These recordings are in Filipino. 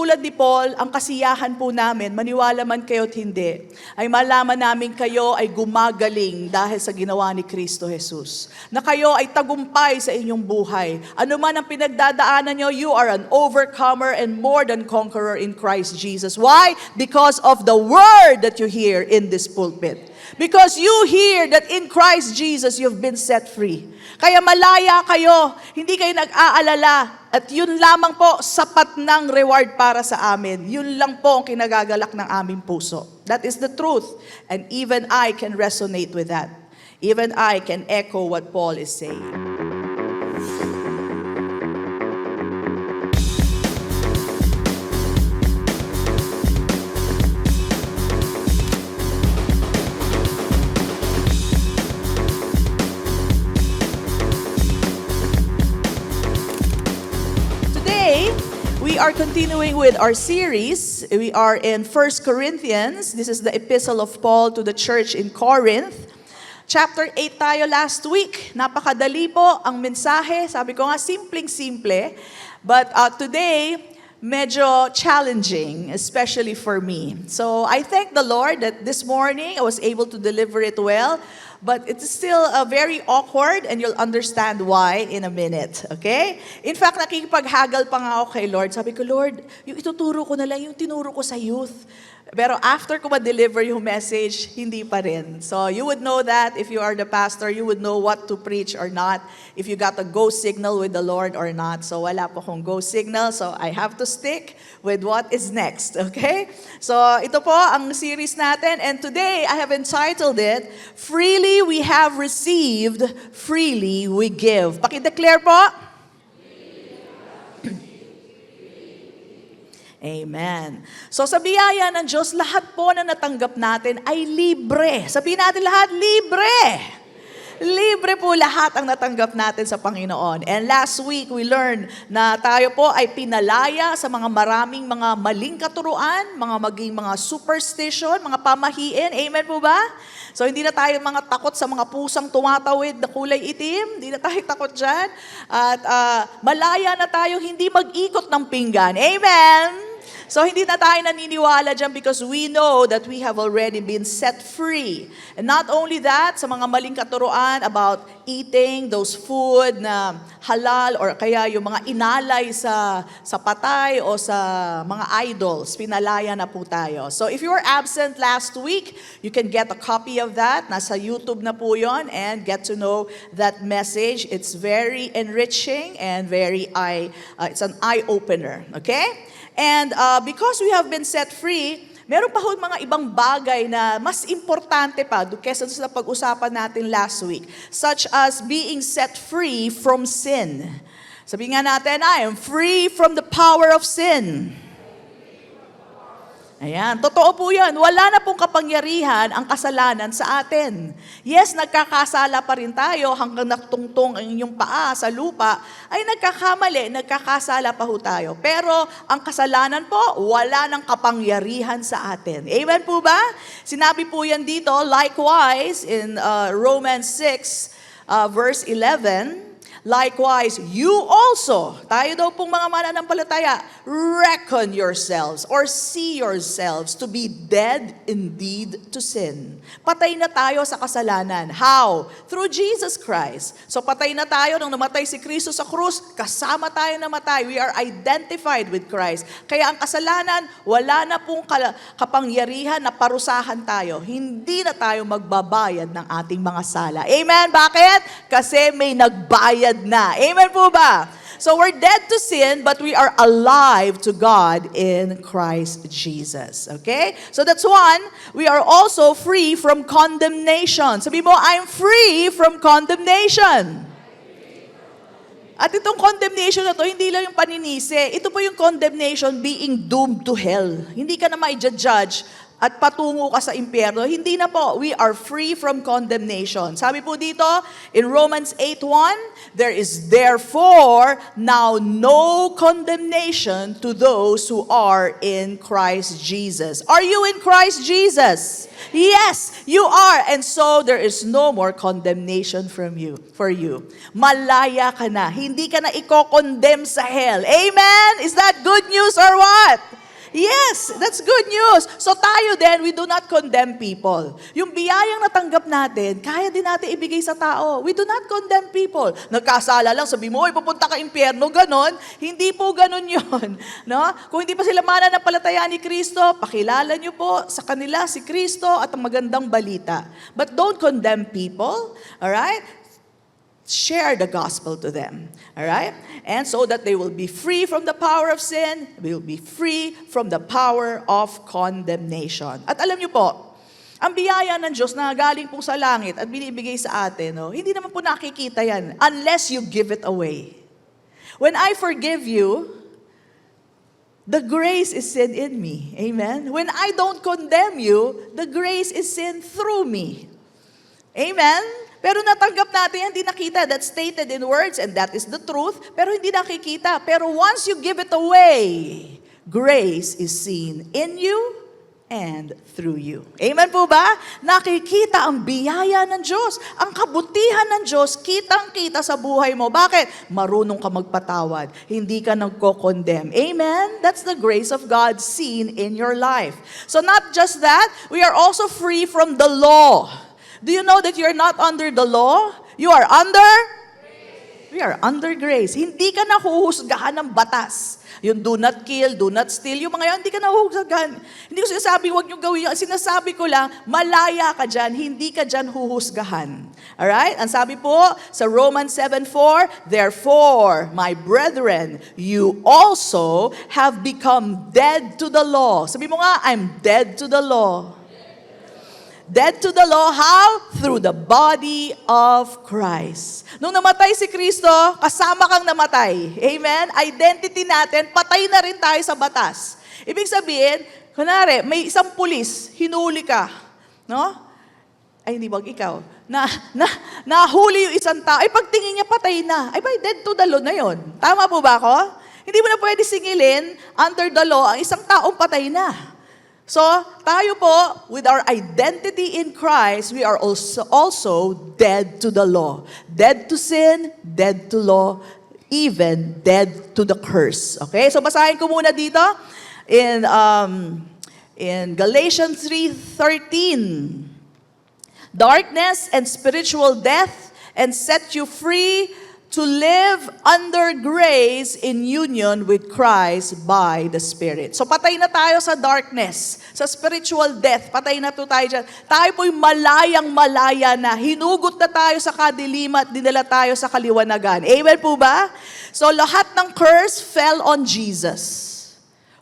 katulad ni Paul, ang kasiyahan po namin, maniwala man kayo't hindi, ay malaman namin kayo ay gumagaling dahil sa ginawa ni Kristo Jesus. Na kayo ay tagumpay sa inyong buhay. Ano man ang pinagdadaanan nyo, you are an overcomer and more than conqueror in Christ Jesus. Why? Because of the word that you hear in this pulpit. Because you hear that in Christ Jesus, you've been set free. Kaya malaya kayo, hindi kayo nag-aalala. At yun lamang po, sapat ng reward para sa amin. Yun lang po ang kinagagalak ng aming puso. That is the truth. And even I can resonate with that. Even I can echo what Paul is saying. We are continuing with our series. We are in 1 Corinthians. This is the epistle of Paul to the church in Corinth. Chapter 8 tayo last week. Napakadali po ang mensahe. Sabi ko nga, simpleng-simple. But today, medyo challenging, especially for me. So I thank the Lord that this morning I was able to deliver it well. But it's still very awkward and you'll understand why in a minute, okay? In fact, nakikipaghagal pa nga ako kay Lord. Sabi ko, Lord, yung ituturo ko na lang yung tinuro ko sa youth. Pero after ko ma-deliver yung message, hindi pa rin. So you would know that if you are the pastor, you would know what to preach or not, if you got a go signal with the Lord or not. So wala po akong go signal, so I have to stick with what is next, okay? So ito po ang series natin, and today I have entitled it, Freely We Have Received, Freely We Give. Pakideclare po. Amen. So sa biyaya ng Diyos, lahat po na natanggap natin ay libre. Sabihin natin lahat, libre. Libre po lahat ang natanggap natin sa Panginoon. And last week, we learned na tayo po ay pinalaya sa mga maraming mga maling katuruan, mga superstition, mga pamahiin. Amen po ba? So hindi na tayo mga takot sa mga pusang tumatawid na kulay itim. Hindi na tayo takot dyan. At malaya na tayo hindi mag-ikot ng pinggan. Amen? So hindi na tayo naniniwala dyan because we know that we have already been set free. And not only that, sa mga maling katuruan about eating those food na halal or kaya yung mga inalay sa patay o sa mga idols, pinalaya na po tayo. So if you were absent last week, you can get a copy of that. Nasa YouTube na po yon and get to know that message. It's very enriching and it's an eye-opener. Okay? And because we have been set free, meron pa ho mga ibang bagay na mas importante pa kesa sa pag-usapan natin last week, such as being set free from sin. Sabihin nga natin, I am free from the power of sin. Ayan, totoo po yan. Wala na pong kapangyarihan ang kasalanan sa atin. Yes, nagkakasala pa rin tayo hanggang naktungtong ang inyong paa sa lupa, ay nagkakasala pa ho tayo. Pero ang kasalanan po, wala ng kapangyarihan sa atin. Amen po ba? Sinabi po yan dito, likewise, in Romans 6, verse 11, likewise, you also, tayo daw pong mga mananampalataya, reckon yourselves or see yourselves to be dead indeed to sin. Patay na tayo sa kasalanan. How? Through Jesus Christ. So patay na tayo nung namatay si Kristo sa krus, kasama tayo namatay. We are identified with Christ. Kaya ang kasalanan, wala na pong kapangyarihan na parusahan tayo. Hindi na tayo magbabayad ng ating mga sala. Amen? Bakit? Kasi may nagbayad na. Amen po ba? So we're dead to sin, but we are alive to God in Christ Jesus. Okay? So that's one. We are also free from condemnation. Sabi mo, I'm free from condemnation. At itong condemnation na to, hindi lang yung paninisi. Ito po yung condemnation being doomed to hell. Hindi ka na ma-judge at patungo ka sa impyerno. Hindi na po. We are free from condemnation. Sabi po dito in Romans 8:1, there is therefore now no condemnation to those who are in Christ Jesus. Are you in Christ Jesus? Yes, you are. And so there is no more condemnation for you. Malaya ka na. Hindi ka na iko-condemn sa hell. Amen? Is that good news or what? Yes, that's good news. So tayo din, we do not condemn people. Yung biyayang natanggap natin, kaya din natin ibigay sa tao. We do not condemn people. Nagkasala lang, sabi mo, pupunta ka impyerno, ganon. Hindi po ganon yun. No? Kung hindi pa sila mananampalataya ni Kristo, pakilala niyo po sa kanila si Kristo at ang magandang balita. But don't condemn people. Alright? Share the gospel to them. All right? And so that they will be free from the power of sin, will be free from the power of condemnation. At alam niyo po, ang biyaya ng Diyos na galing po sa langit at binibigay sa atin, no, hindi naman po nakikita yan unless you give it away. When I forgive you, the grace is seen in me. Amen? When I don't condemn you, the grace is seen through me. Amen? Pero natanggap natin yan, hindi nakita. That's stated in words and that is the truth. Pero hindi nakikita. Pero once you give it away, grace is seen in you and through you. Amen po ba? Nakikita ang biyaya ng Diyos. Ang kabutihan ng Diyos, kitang-kita sa buhay mo. Bakit? Marunong ka magpatawad. Hindi ka nagko-condemn. Amen? That's the grace of God seen in your life. So not just that, we are also free from the law. Do you know that you are not under the law? You are under? We are under grace. Hindi ka nahuhusgahan ng batas. Yung do not kill, do not steal, yung mga yan, hindi ka nahuhusgahan. Hindi ko sinasabi, huwag niyong gawin yun. Sinasabi ko lang, malaya ka dyan, hindi ka dyan huhusgahan. Alright? Ang sabi po sa Romans 7:4, therefore, my brethren, you also have become dead to the law. Sabi mo nga, I'm dead to the law. Dead to the law, how? Through the body of Christ. Nung namatay si Kristo, kasama kang namatay. Amen? Identity natin, patay na rin tayo sa batas. Ibig sabihin, kunwari, may isang pulis, hinuli ka. No? Ay, hindi wag ikaw. Nahuli yung isang tao. Ay, pagtingin niya, patay na. Ay, dead to the law na yon. Tama po ba ako? Hindi mo na pwede singilin, under the law, ang isang taong patay na. So, tayo po, with our identity in Christ, we are also dead to the law. Dead to sin, dead to law, even dead to the curse. Okay? So, basahin ko muna dito in Galatians 3:13. Darkness and spiritual death, and set you free to live under grace in union with Christ by the Spirit. So patay na tayo sa darkness, sa spiritual death. Patay na to tayo dyan. Tayo po'y malayang-malaya na. Hinugot na tayo sa kadiliman at dinala tayo sa kaliwanagan. Amen po ba? So lahat ng curse fell on Jesus.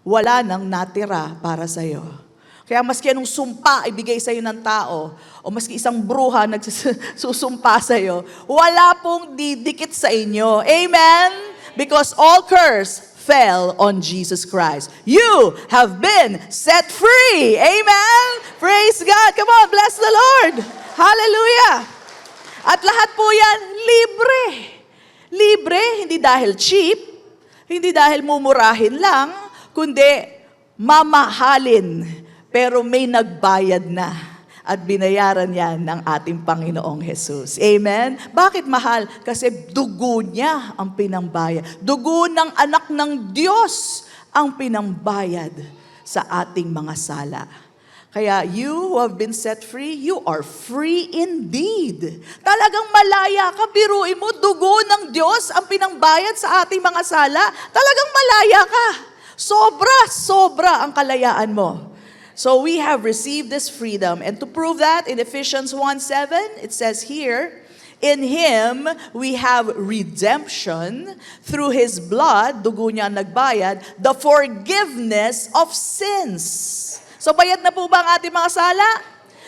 Wala nang natira para sa'yo. Kaya maski anong sumpa ibigay sa'yo ng tao, o maski isang bruha nagsusumpa sa'yo, wala pong didikit sa inyo. Amen? Because all curse fell on Jesus Christ. You have been set free. Amen? Praise God. Come on, bless the Lord. Hallelujah. At lahat po yan, libre. Libre, hindi dahil cheap, hindi dahil mumurahin lang, kundi mamahalin. Pero may nagbayad na at binayaran yan ng ating Panginoong Jesus. Amen? Bakit mahal? Kasi dugo niya ang pinambayad. Dugo ng anak ng Diyos ang pinambayad sa ating mga sala. Kaya you who have been set free, you are free indeed. Talagang malaya ka, biruin mo, dugo ng Diyos ang pinambayad sa ating mga sala. Talagang malaya ka. Sobra ang kalayaan mo. So we have received this freedom. And to prove that, in Ephesians 1:7, it says here, in Him we have redemption through His blood, dugo niya ang nagbayad, the forgiveness of sins. So bayad na po ba ang ating mga sala?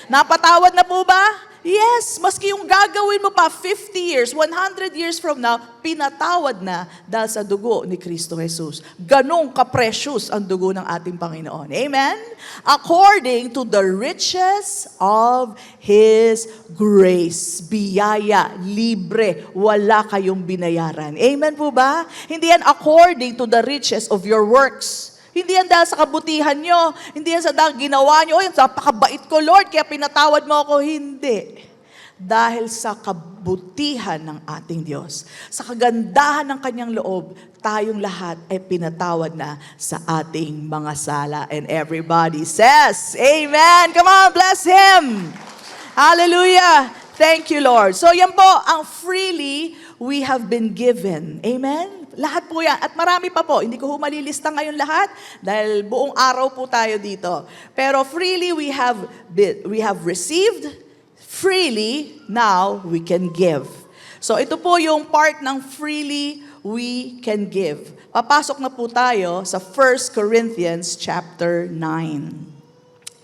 Napatawad na po ba? Yes, maski yung gagawin mo pa 50 years, 100 years from now, pinatawad na dahil sa dugo ni Kristo Jesus. Ganong ka-precious ang dugo ng ating Panginoon. Amen? According to the riches of His grace. Biyaya, libre, wala kayong binayaran. Amen po ba? Hindi yan according to the riches of your works. Hindi yan dahil sa kabutihan nyo. Hindi yan sa dahil ginawa nyo. Yan, napakabait ko, Lord, kaya pinatawad mo ako. Hindi. Dahil sa kabutihan ng ating Diyos. Sa kagandahan ng Kanyang loob, tayong lahat ay pinatawad na sa ating mga sala. And everybody says, Amen! Come on, bless Him! Hallelujah! Thank you, Lord. So yan po, ang freely we have been given. Amen? Lahat po yan. At marami pa po. Hindi ko malilista ngayon lahat dahil buong araw po tayo dito. Pero freely we have received, freely now we can give. So ito po yung part ng freely we can give. Papasok na po tayo sa 1 Corinthians chapter 9.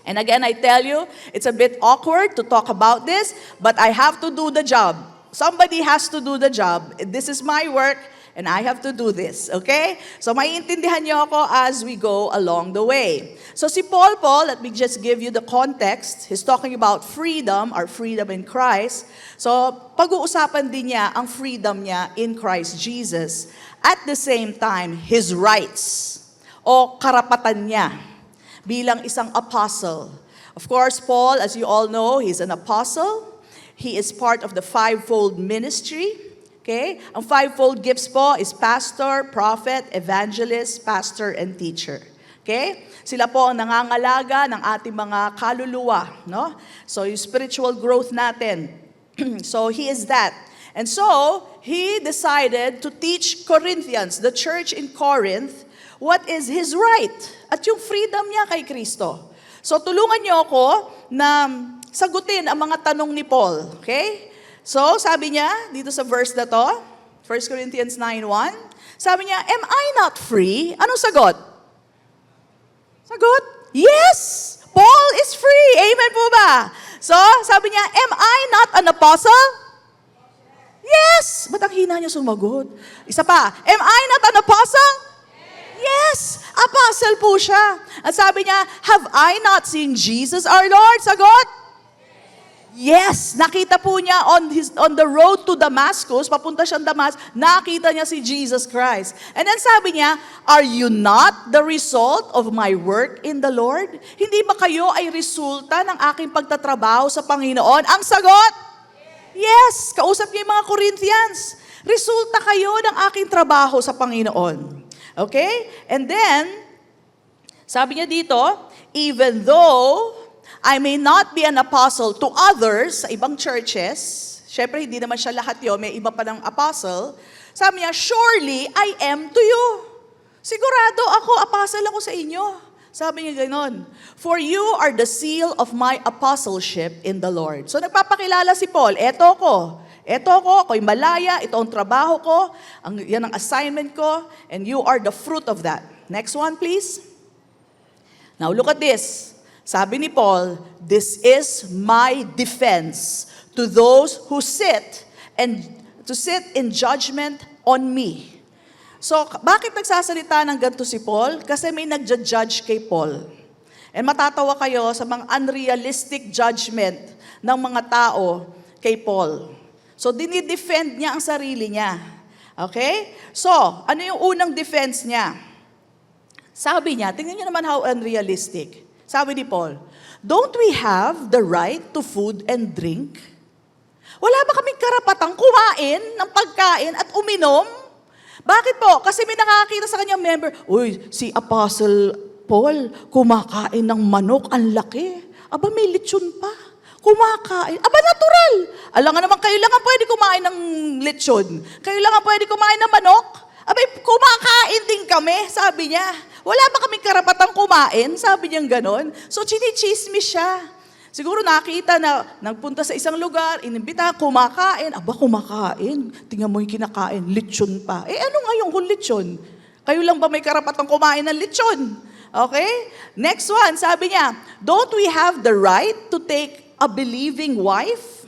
And again, I tell you, it's a bit awkward to talk about this, but I have to do the job. Somebody has to do the job. This is my work, and I have to do this, okay? So maiintindihan niyo ako as we go along the way. So si Paul, let me just give you the context. He's talking about freedom, our freedom in Christ. So pag-uusapan din niya ang freedom niya in Christ Jesus. At the same time, his rights o karapatan niya bilang isang apostle. Of course, Paul, as you all know, he's an apostle. He is part of the fivefold ministry. Okay? Ang fivefold gifts po is pastor, prophet, evangelist, pastor, and teacher. Okay? Sila po ang nangangalaga ng ating mga kaluluwa, no? So, yung spiritual growth natin. So, he is that. And so, he decided to teach Corinthians, the church in Corinth, what is his right at yung freedom niya kay Kristo. So, tulungan niyo ako na sagutin ang mga tanong ni Paul. Okay? So, sabi niya, dito sa verse na to, 1 Corinthians 9:1, sabi niya, am I not free? Anong sagot? Sagot? Yes! Paul is free. Amen po ba? So, sabi niya, am I not an apostle? Yes! Ba't ang hina niya sumagot? Isa pa, am I not an apostle? Yes! Apostle po siya. At sabi niya, have I not seen Jesus our Lord? Sagot? Yes, nakita po niya on the road to Damascus, papunta siyang Damascus, nakita niya si Jesus Christ. And then sabi niya, are you not the result of my work in the Lord? Hindi ba kayo ay resulta ng aking pagtatrabaho sa Panginoon? Ang sagot? Yes, kausap niya yung mga Corinthians. Resulta kayo ng aking trabaho sa Panginoon. Okay? And then, sabi niya dito, even though I may not be an apostle to others sa ibang churches. Syempre, hindi naman siya lahat yun. May iba pa ng apostle. Sabi niya, surely I am to you. Sigurado ako, apostle ako sa inyo. Sabi niya ganon. For you are the seal of my apostleship in the Lord. So nagpapakilala si Paul, eto ko. Ako'y malaya, ito ang trabaho ko, yan ang assignment ko, and you are the fruit of that. Next one, please. Now look at this. Sabi ni Paul, this is my defense to those who sit in judgment on me. So, bakit nagsasalita ng ganito si Paul? Kasi may nagja-judge kay Paul. And matatawa kayo sa mga unrealistic judgment ng mga tao kay Paul. So, dinidefend niya ang sarili niya. Okay? So, ano yung unang defense niya? Sabi niya, tingnan niyo naman how unrealistic. Sabi ni Paul, don't we have the right to food and drink? Wala ba kaming karapatang kumain ng pagkain at uminom? Bakit po? Kasi may nakakita sa kanyang member, uy, si Apostle Paul, kumakain ng manok, ang laki. Aba, may lechon pa. Kumakain. Aba, natural. Alam nga naman, kayo lang ang pwede kumain ng lechon. Kayo lang ang pwede kumain ng manok. Aba, kumakain din kami, sabi niya. Wala ba kaming karapatang kumain? Sabi niyang ganon. So, chinichismis siya. Siguro nakita na nagpunta sa isang lugar, inimbita, kumakain. Aba, kumakain. Tingnan mo yung kinakain, lechon pa. Ano nga yung lechon? Kayo lang ba may karapatang kumain ng lechon? Okay? Next one, sabi niya, don't we have the right to take a believing wife?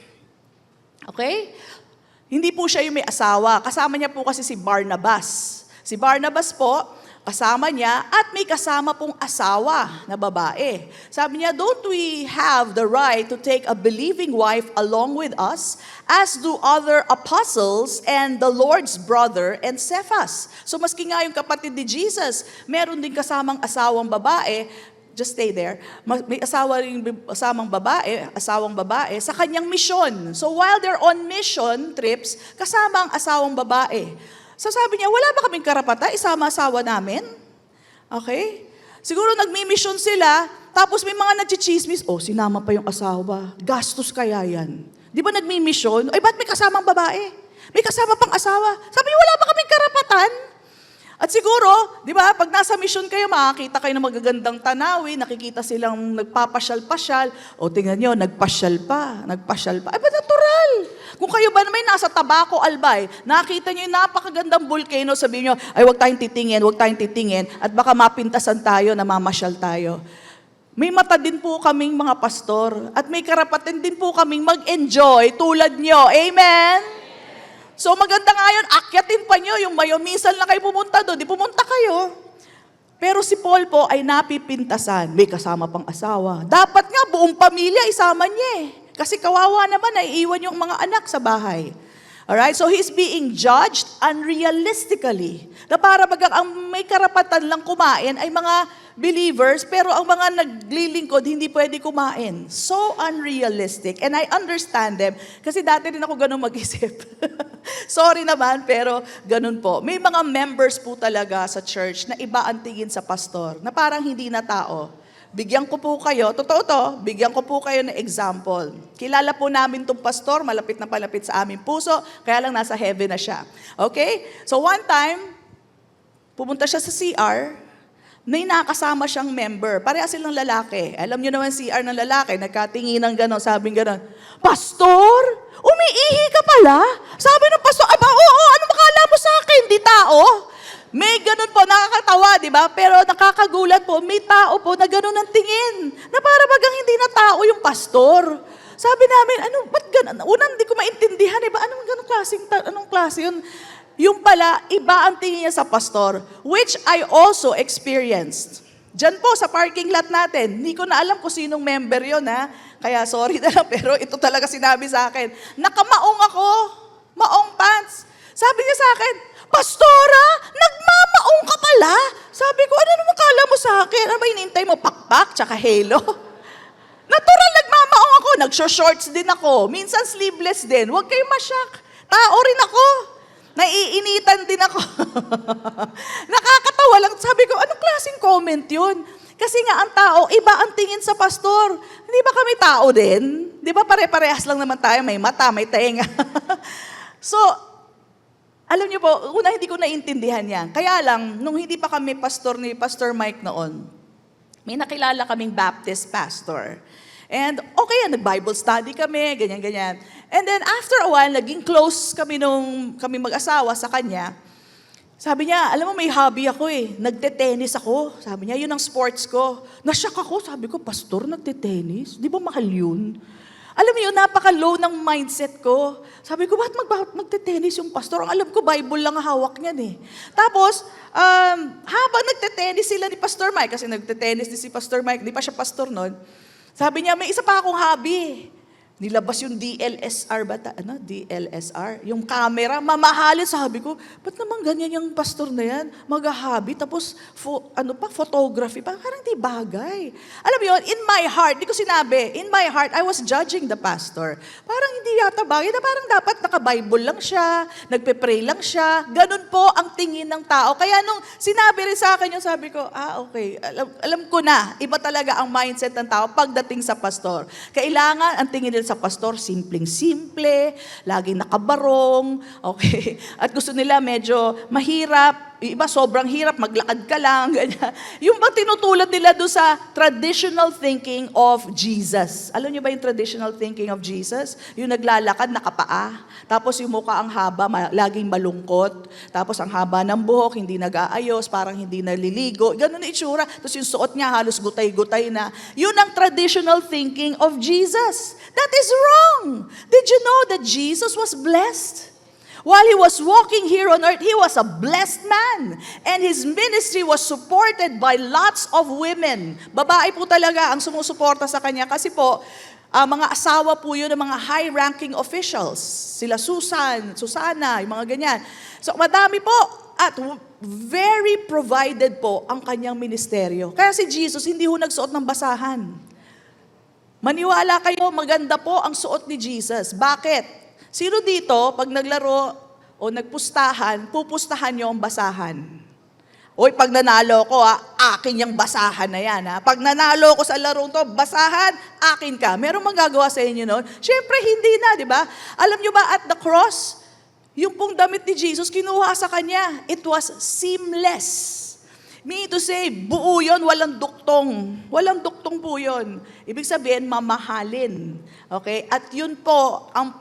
Okay? Hindi po siya yung may asawa. Kasama niya po kasi si Barnabas. Si Barnabas po, kasama niya at may kasama pong asawa na babae. Sabi niya, don't we have the right to take a believing wife along with us, as do other apostles and the Lord's brother and Cephas? So maski nga yung kapatid ni Jesus, meron din kasamang asawang babae. Just stay there. May asawang babae sa kanyang misyon. So while they're on mission trips, kasama ang asawang babae. So sabi niya, wala ba kaming karapatan? Isama asawa namin? Okay? Siguro nagmi-mission sila, tapos may mga nagchichismis, sinama pa yung asawa. Gastos kaya yan. Di ba nagmi-mission? Ay, ba't may kasamang babae? May kasama pang asawa. Sabi niya, wala ba kaming karapatan? At siguro, di ba, pag nasa mission kayo, makakita kayo ng magagandang tanawin, nakikita silang nagpapasyal-pasyal, tingnan nyo, nagpasyal pa. Ay, ba natural? Kung kayo ba naman nasa Tabaco, Albay, nakita nyo yung napakagandang volcano, sabihin nyo, ay, huwag tayong titingin, at baka mapintasan tayo, namamasyal tayo. May mata din po kaming mga pastor, at may karapatan din po kaming mag-enjoy tulad nyo. Amen? So maganda nga yun, akyatin pa nyo, yung mayomisan lang kayo pumunta doon, di pumunta kayo. Pero si Paul po ay napipintasan, may kasama pang asawa. Dapat nga buong pamilya isama niya eh. Kasi kawawa naman, naiiwan yung mga anak sa bahay. Alright, so he's being judged unrealistically. Na para bagang ang may karapatan lang kumain ay mga believers, pero ang mga naglilingkod hindi pwede kumain. So unrealistic. And I understand them, kasi dati rin ako ganun mag-isip. Sorry naman, pero ganun po. May mga members po talaga sa church na iba ang tingin sa pastor, na parang hindi na tao. Bigyan ko po kayo, totoo to, bigyan ko po kayo ng example. Kilala po namin itong pastor, malapit na palapit sa aming puso, kaya lang nasa heaven na siya. Okay? So one time, pumunta siya sa CR, may nakasama siyang member. Pareha silang lalaki. Alam niyo naman CR ng lalaki, nagkatingin ng gano'n, sabing gano'n, Pastor, umiihi ka pala? Sabi ng pastor, oo, ano makala mo sa akin? Di tao? May ganun po, nakakatawa, di ba? Pero nakakagulat po, may tao po na ganun ang tingin. Na para bagang hindi na tao yung pastor. Sabi namin, ba't ganun? Unang hindi ko maintindihan, ba? Anong klase yun? Yung pala, iba ang tingin niya sa pastor, which I also experienced. Diyan po, sa parking lot natin. Hindi ko na alam kung sinong member yun, ha? Kaya sorry na lang, pero ito talaga sinabi sa akin. Nakamaong ako, maong pants. Sabi niya sa akin, Pastora, nagmamaong ka pala? Sabi ko, ano naman kala mo sa akin? Ano ba hinintay mo? Pakpak, tsaka halo? Natural, nagmamaong ako. Nagsho-shorts din ako. Minsan sleeveless din. Huwag kayong masyak. Tao rin ako. Naiinitan din ako. Nakakatawa lang. Sabi ko, anong klaseng comment yun? Kasi nga ang tao, iba ang tingin sa pastor. Hindi ba kami tao din? Di ba pare-parehas lang naman tayo? May mata, may tenga. So, alam niyo po, una hindi ko naintindihan yan. Kaya lang, nung hindi pa kami pastor ni Pastor Mike noon, may nakilala kaming Baptist pastor. And okay yan, nag-Bible study kami, ganyan-ganyan. And then after a while, naging close kami kami mag-asawa sa kanya. Sabi niya, alam mo may hobby ako eh, nagte-tennis ako. Sabi niya, yun ang sports ko. Nashock ako, sabi ko, pastor, nagte-tennis? Di ba mahal yun? Alam mo yun, napaka-low ng mindset ko. Sabi ko, bakit magte-tennis yung pastor? Ang alam ko, Bible lang ang hawak niyan eh. Tapos, habang nagte-tennis sila ni Pastor Mike, kasi nagte-tennis din si Pastor Mike, di pa siya pastor noon, sabi niya, may isa pa akong hobby. Nilabas yung DLSR ba? DLSR? Yung camera, mamahalin. Sabi ko, ba't naman ganyan yung pastor na yan? Mag-hobby, tapos photography pa. Parang di bagay. Alam mo yun, in my heart, di ko sinabi, in my heart, I was judging the pastor. Parang hindi yata bagay, na parang dapat naka-Bible lang siya, nagpe-pray lang siya. Ganun po ang tingin ng tao. Kaya nung sinabi rin sa akin yung sabi ko, okay, alam ko na, iba talaga ang mindset ng tao pagdating sa pastor. Kailangan ang tingin nila sa pastor, simpleng-simple, laging nakabarong, okay? At gusto nila medyo mahirap, iba sobrang hirap, maglakad ka lang, ganyan. Yung bang tinutulad nila doon sa traditional thinking of Jesus. Alam niyo ba yung traditional thinking of Jesus? Yung naglalakad, nakapaa, tapos yung mukha ang haba, laging malungkot, tapos ang haba ng buhok, hindi nag-aayos, parang hindi naliligo, ganun na itsura. Tapos yung suot niya, halos gutay-gutay na. Yun ang traditional thinking of Jesus. That is wrong. Did you know that Jesus was blessed? While he was walking here on earth, he was a blessed man. And his ministry was supported by lots of women. Babae po talaga ang sumusuporta sa kanya kasi po, mga asawa po yun ng mga high-ranking officials. Sila Susana, yung mga ganyan. So madami po at very provided po ang kanyang ministeryo. Kaya si Jesus hindi ho nagsuot ng basahan. Maniwala kayo, maganda po ang suot ni Jesus. Bakit? Sino dito, pag naglaro o nagpustahan, pupustahan niyo ang basahan? Oy, pag nanalo ko, akin yung basahan na yan. Pag nanalo ko sa larong to, basahan, akin ka. Meron magagawa sa inyo noon? Siyempre, hindi na, di ba? Alam niyo ba, at the cross, yung pong damit ni Jesus, kinuha sa kanya. It was seamless. Meaning to say, buo yun, walang duktong. Walang duktong po yun. Ibig sabihin, mamahalin. Okay? At yun po, ang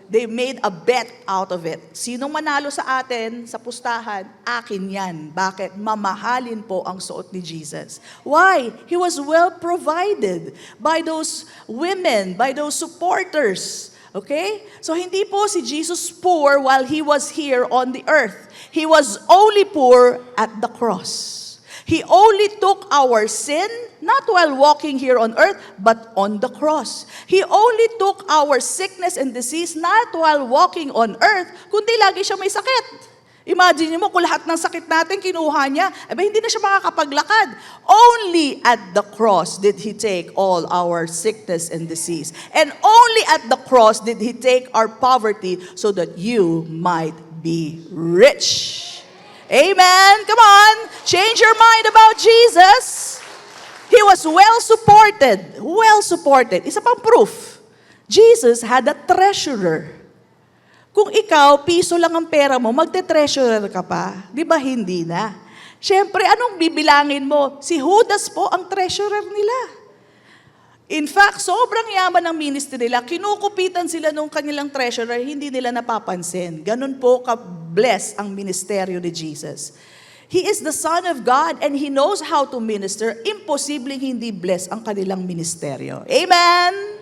they made a bet out of it. Sinong manalo sa atin, sa pustahan, akin yan. Bakit? Mamahalin po ang suot ni Jesus. Why? He was well provided by those women, by those supporters. Okay? So hindi po si Jesus poor while he was here on the earth. He was only poor at the cross. He only took our sin, not while walking here on earth, but on the cross. He only took our sickness and disease, not while walking on earth, kundi lagi siya may sakit. Imagine mo kung lahat ng sakit natin kinuha niya, hindi na siya makakapaglakad. Only at the cross did He take all our sickness and disease. And only at the cross did He take our poverty so that you might be rich. Amen? Come on. Change your mind about Jesus. He was well supported. Well supported. Isa pang proof. Jesus had a treasurer. Kung ikaw, piso lang ang pera mo, magte-treasurer ka pa. Di ba hindi na? Siyempre, anong bibilangin mo? Si Judas po ang treasurer nila. In fact, sobrang yaman ng ministry nila, kinukupitan sila nung kanilang treasurer, hindi nila napapansin. Ganun po ka-bless ang ministeryo ni Jesus. He is the Son of God and He knows how to minister. Imposibleng hindi bless ang kanilang ministeryo. Amen?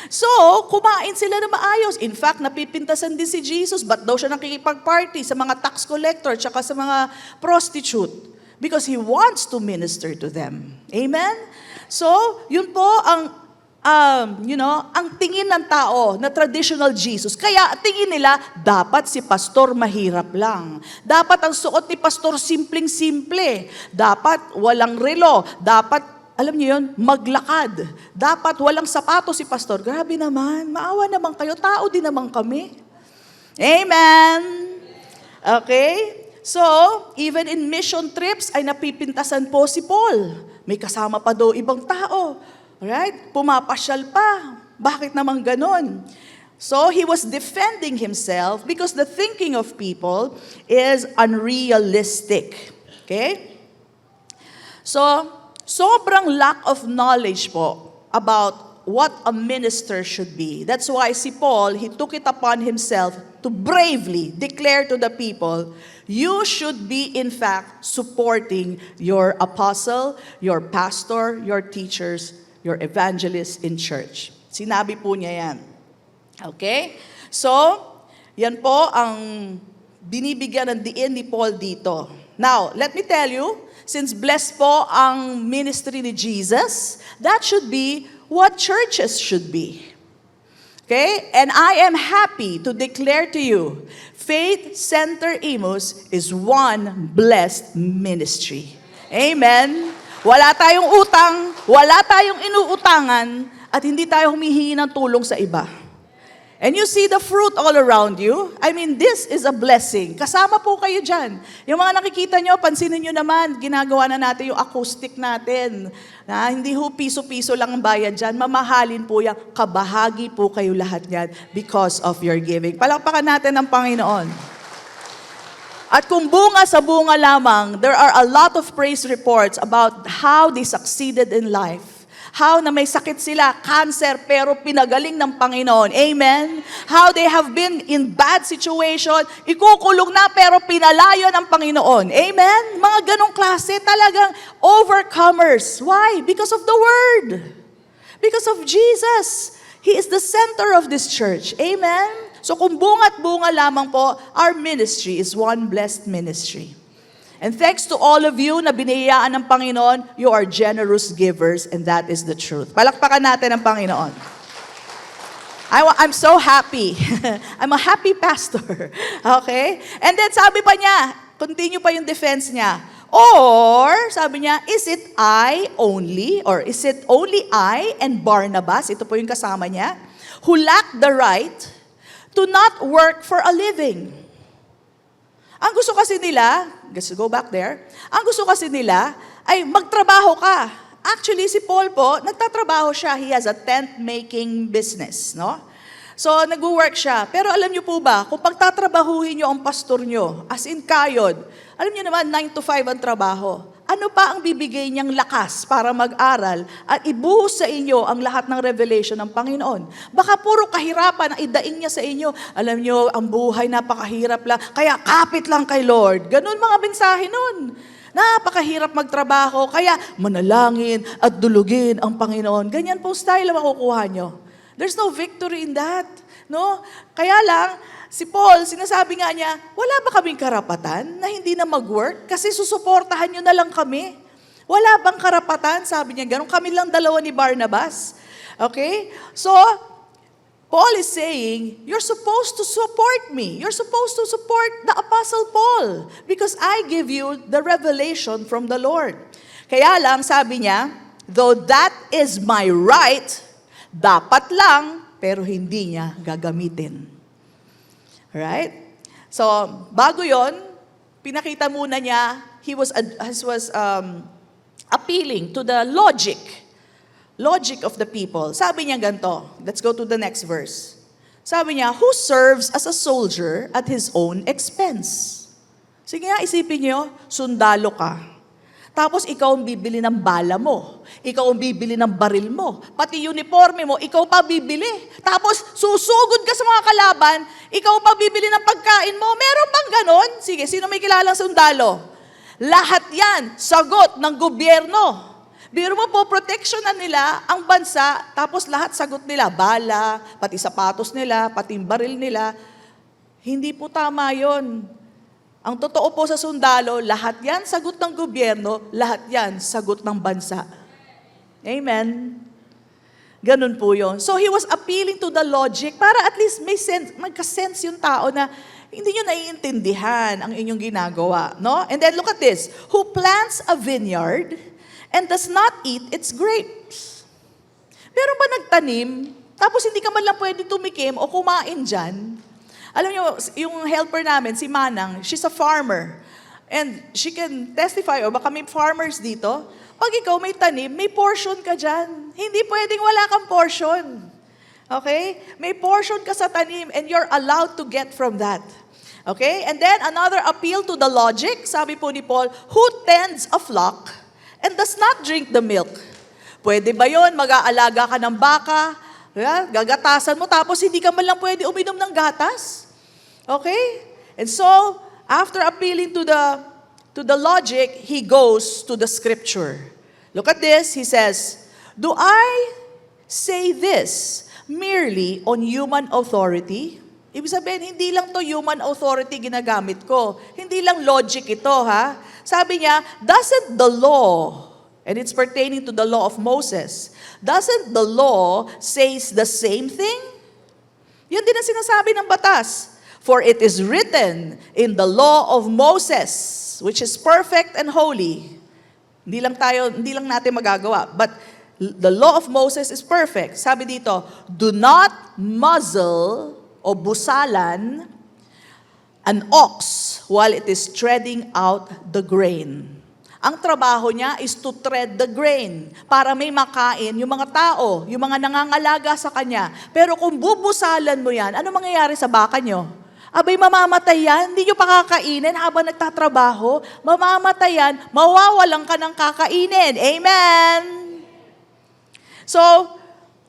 So, kumain sila na maayos. In fact, napipintasan din si Jesus. Ba't daw siya nakikipag-party sa mga tax collector tsaka sa mga prostitute? Because He wants to minister to them. Amen? So, yun po ang, ang tingin ng tao na traditional Jesus. Kaya tingin nila, dapat si pastor mahirap lang. Dapat ang suot ni pastor simpleng-simple. Dapat walang relo. Dapat alam niyo yun, maglakad. Dapat walang sapato si pastor. Grabe naman, maawa naman kayo, tao din naman kami. Amen? Okay? So, even in mission trips, ay napipintasan po si Paul. May kasama pa daw ibang tao. Right? Pumapasyal pa. Bakit naman ganon? So, he was defending himself because the thinking of people is unrealistic. Okay? So, sobrang lack of knowledge po about what a minister should be. That's why si Paul, he took it upon himself to bravely declare to the people, you should be in fact supporting your apostle, your pastor, your teachers, your evangelists in church. Sinabi po niya yan. Okay? So, yan po ang binibigyan ng diin ni Paul dito. Now, let me tell you, since blessed po ang ministry ni Jesus, that should be what churches should be. Okay? And I am happy to declare to you, Faith Center Imus is one blessed ministry. Amen? Wala tayong utang, wala tayong inuutangan, at hindi tayo humihingi ng tulong sa iba. And you see the fruit all around you. I mean, this is a blessing. Kasama po kayo dyan. Yung mga nakikita nyo, pansinin nyo naman, ginagawa na natin yung acoustic natin. Na, hindi ho piso-piso lang ang bayad dyan. Mamahalin po yan. Kabahagi po kayo lahat yan because of your giving. Palakpakan natin ang Panginoon. At kung bunga sa bunga lamang, there are a lot of praise reports about how they succeeded in life. How na may sakit sila, cancer, pero pinagaling ng Panginoon. Amen? How they have been in bad situation, ikukulong na pero pinalayo ng Panginoon. Amen? Mga ganong klase, talagang overcomers. Why? Because of the Word. Because of Jesus. He is the center of this church. Amen? So kung bunga't bunga lamang po, our ministry is one blessed ministry. And thanks to all of you na biniyayaan ng Panginoon, you are generous givers, and that is the truth. Palakpakan natin ang Panginoon. I'm so happy. I'm a happy pastor. Okay? And then sabi pa niya, continue pa yung defense niya. Or, sabi niya, is it I only, or is it only I and Barnabas, ito po yung kasama niya, who lack the right to not work for a living? Ang gusto kasi nila, let's go back there, ang gusto kasi nila ay magtrabaho ka. Actually, si Paul po, nagtatrabaho siya. He has a tent-making business, no? So, nag-work siya. Pero alam niyo po ba, kung pagtatrabahuhin niyo ang pastor niyo, as in kayod, alam niyo naman, 9 to 5 ang trabaho. Ano pa ang bibigay niyang lakas para mag-aral at ibuhos sa inyo ang lahat ng revelation ng Panginoon? Baka puro kahirapan ang idaing niya sa inyo. Alam niyo, ang buhay napakahirap lang, kaya kapit lang kay Lord. Ganun mga mensahe nun. Napakahirap magtrabaho, kaya manalangin at dulugin ang Panginoon. Ganyan po style ang makukuha niyo. There's no victory in that. No? Kaya lang, si Paul, sinasabi nga niya, wala ba kaming karapatan na hindi na mag-work? Kasi susuportahan nyo na lang kami. Wala bang karapatan? Sabi niya, ganun kami lang dalawa ni Barnabas. Okay? So, Paul is saying, you're supposed to support me. You're supposed to support the Apostle Paul because I give you the revelation from the Lord. Kaya lang, sabi niya, though that is my right, dapat lang, pero hindi niya gagamitin. Right? So, bago yon, pinakita muna niya, he was appealing to the logic of the people. Sabi niya ganito, let's go to the next verse. Sabi niya, who serves as a soldier at his own expense? Sige nga, isipin niyo, sundalo ka. Tapos ikaw ang bibili ng bala mo. Ikaw ang bibili ng baril mo. Pati uniforme mo, ikaw pa bibili. Tapos susugod ka sa mga kalaban, ikaw pa bibili ng pagkain mo. Meron bang ganon? Sige, sino may kilalang sundalo? Lahat yan, sagot ng gobyerno. Biro mo po, protection na nila ang bansa, tapos lahat sagot nila. Bala, pati sapatos nila, pati baril nila. Hindi po tama yon. Ang totoo po sa sundalo, lahat yan sagot ng gobyerno, lahat yan sagot ng bansa. Amen? Ganun po yun. So he was appealing to the logic para at least may sense, magka-sense yung tao na hindi nyo naiintindihan ang inyong ginagawa. No? And then look at this. Who plants a vineyard and does not eat its grapes? Pero ba nagtanim, tapos hindi ka man lang pwede tumikim o kumain dyan? Alam niyo, yung helper namin, si Manang, she's a farmer. And she can testify, o baka may farmers dito, pag ikaw may tanim, may portion ka dyan. Hindi pwedeng wala kang portion. Okay? May portion ka sa tanim and you're allowed to get from that. Okay? And then another appeal to the logic, sabi po ni Paul, who tends a flock and does not drink the milk? Pwede ba yun? Mag-aalaga ka ng baka, gagatasan mo, tapos hindi ka man lang pwede uminom ng gatas. Okay? And so, after appealing to the logic, he goes to the scripture. Look at this. He says, do I say this merely on human authority? Ibig sabihin, hindi lang to human authority ginagamit ko. Hindi lang logic ito, ha? Sabi niya, doesn't the law, and it's pertaining to the law of Moses, doesn't the law says the same thing? Yun din ang sinasabi ng batas. For it is written in the law of Moses, which is perfect and holy. Hindi lang natin magagawa. But the law of Moses is perfect. Sabi dito, do not muzzle o busalan an ox while it is treading out the grain. Ang trabaho niya is to tread the grain para may makain yung mga tao, yung mga nangangalaga sa kanya. Pero kung bubusalan mo yan, ano mangyayari sa baka nyo? Abay, mamamatay yan. Hindi nyo pakakainin habang nagtatrabaho. Mamamatay yan. Mawawalan ka ng kakainin. Amen? So,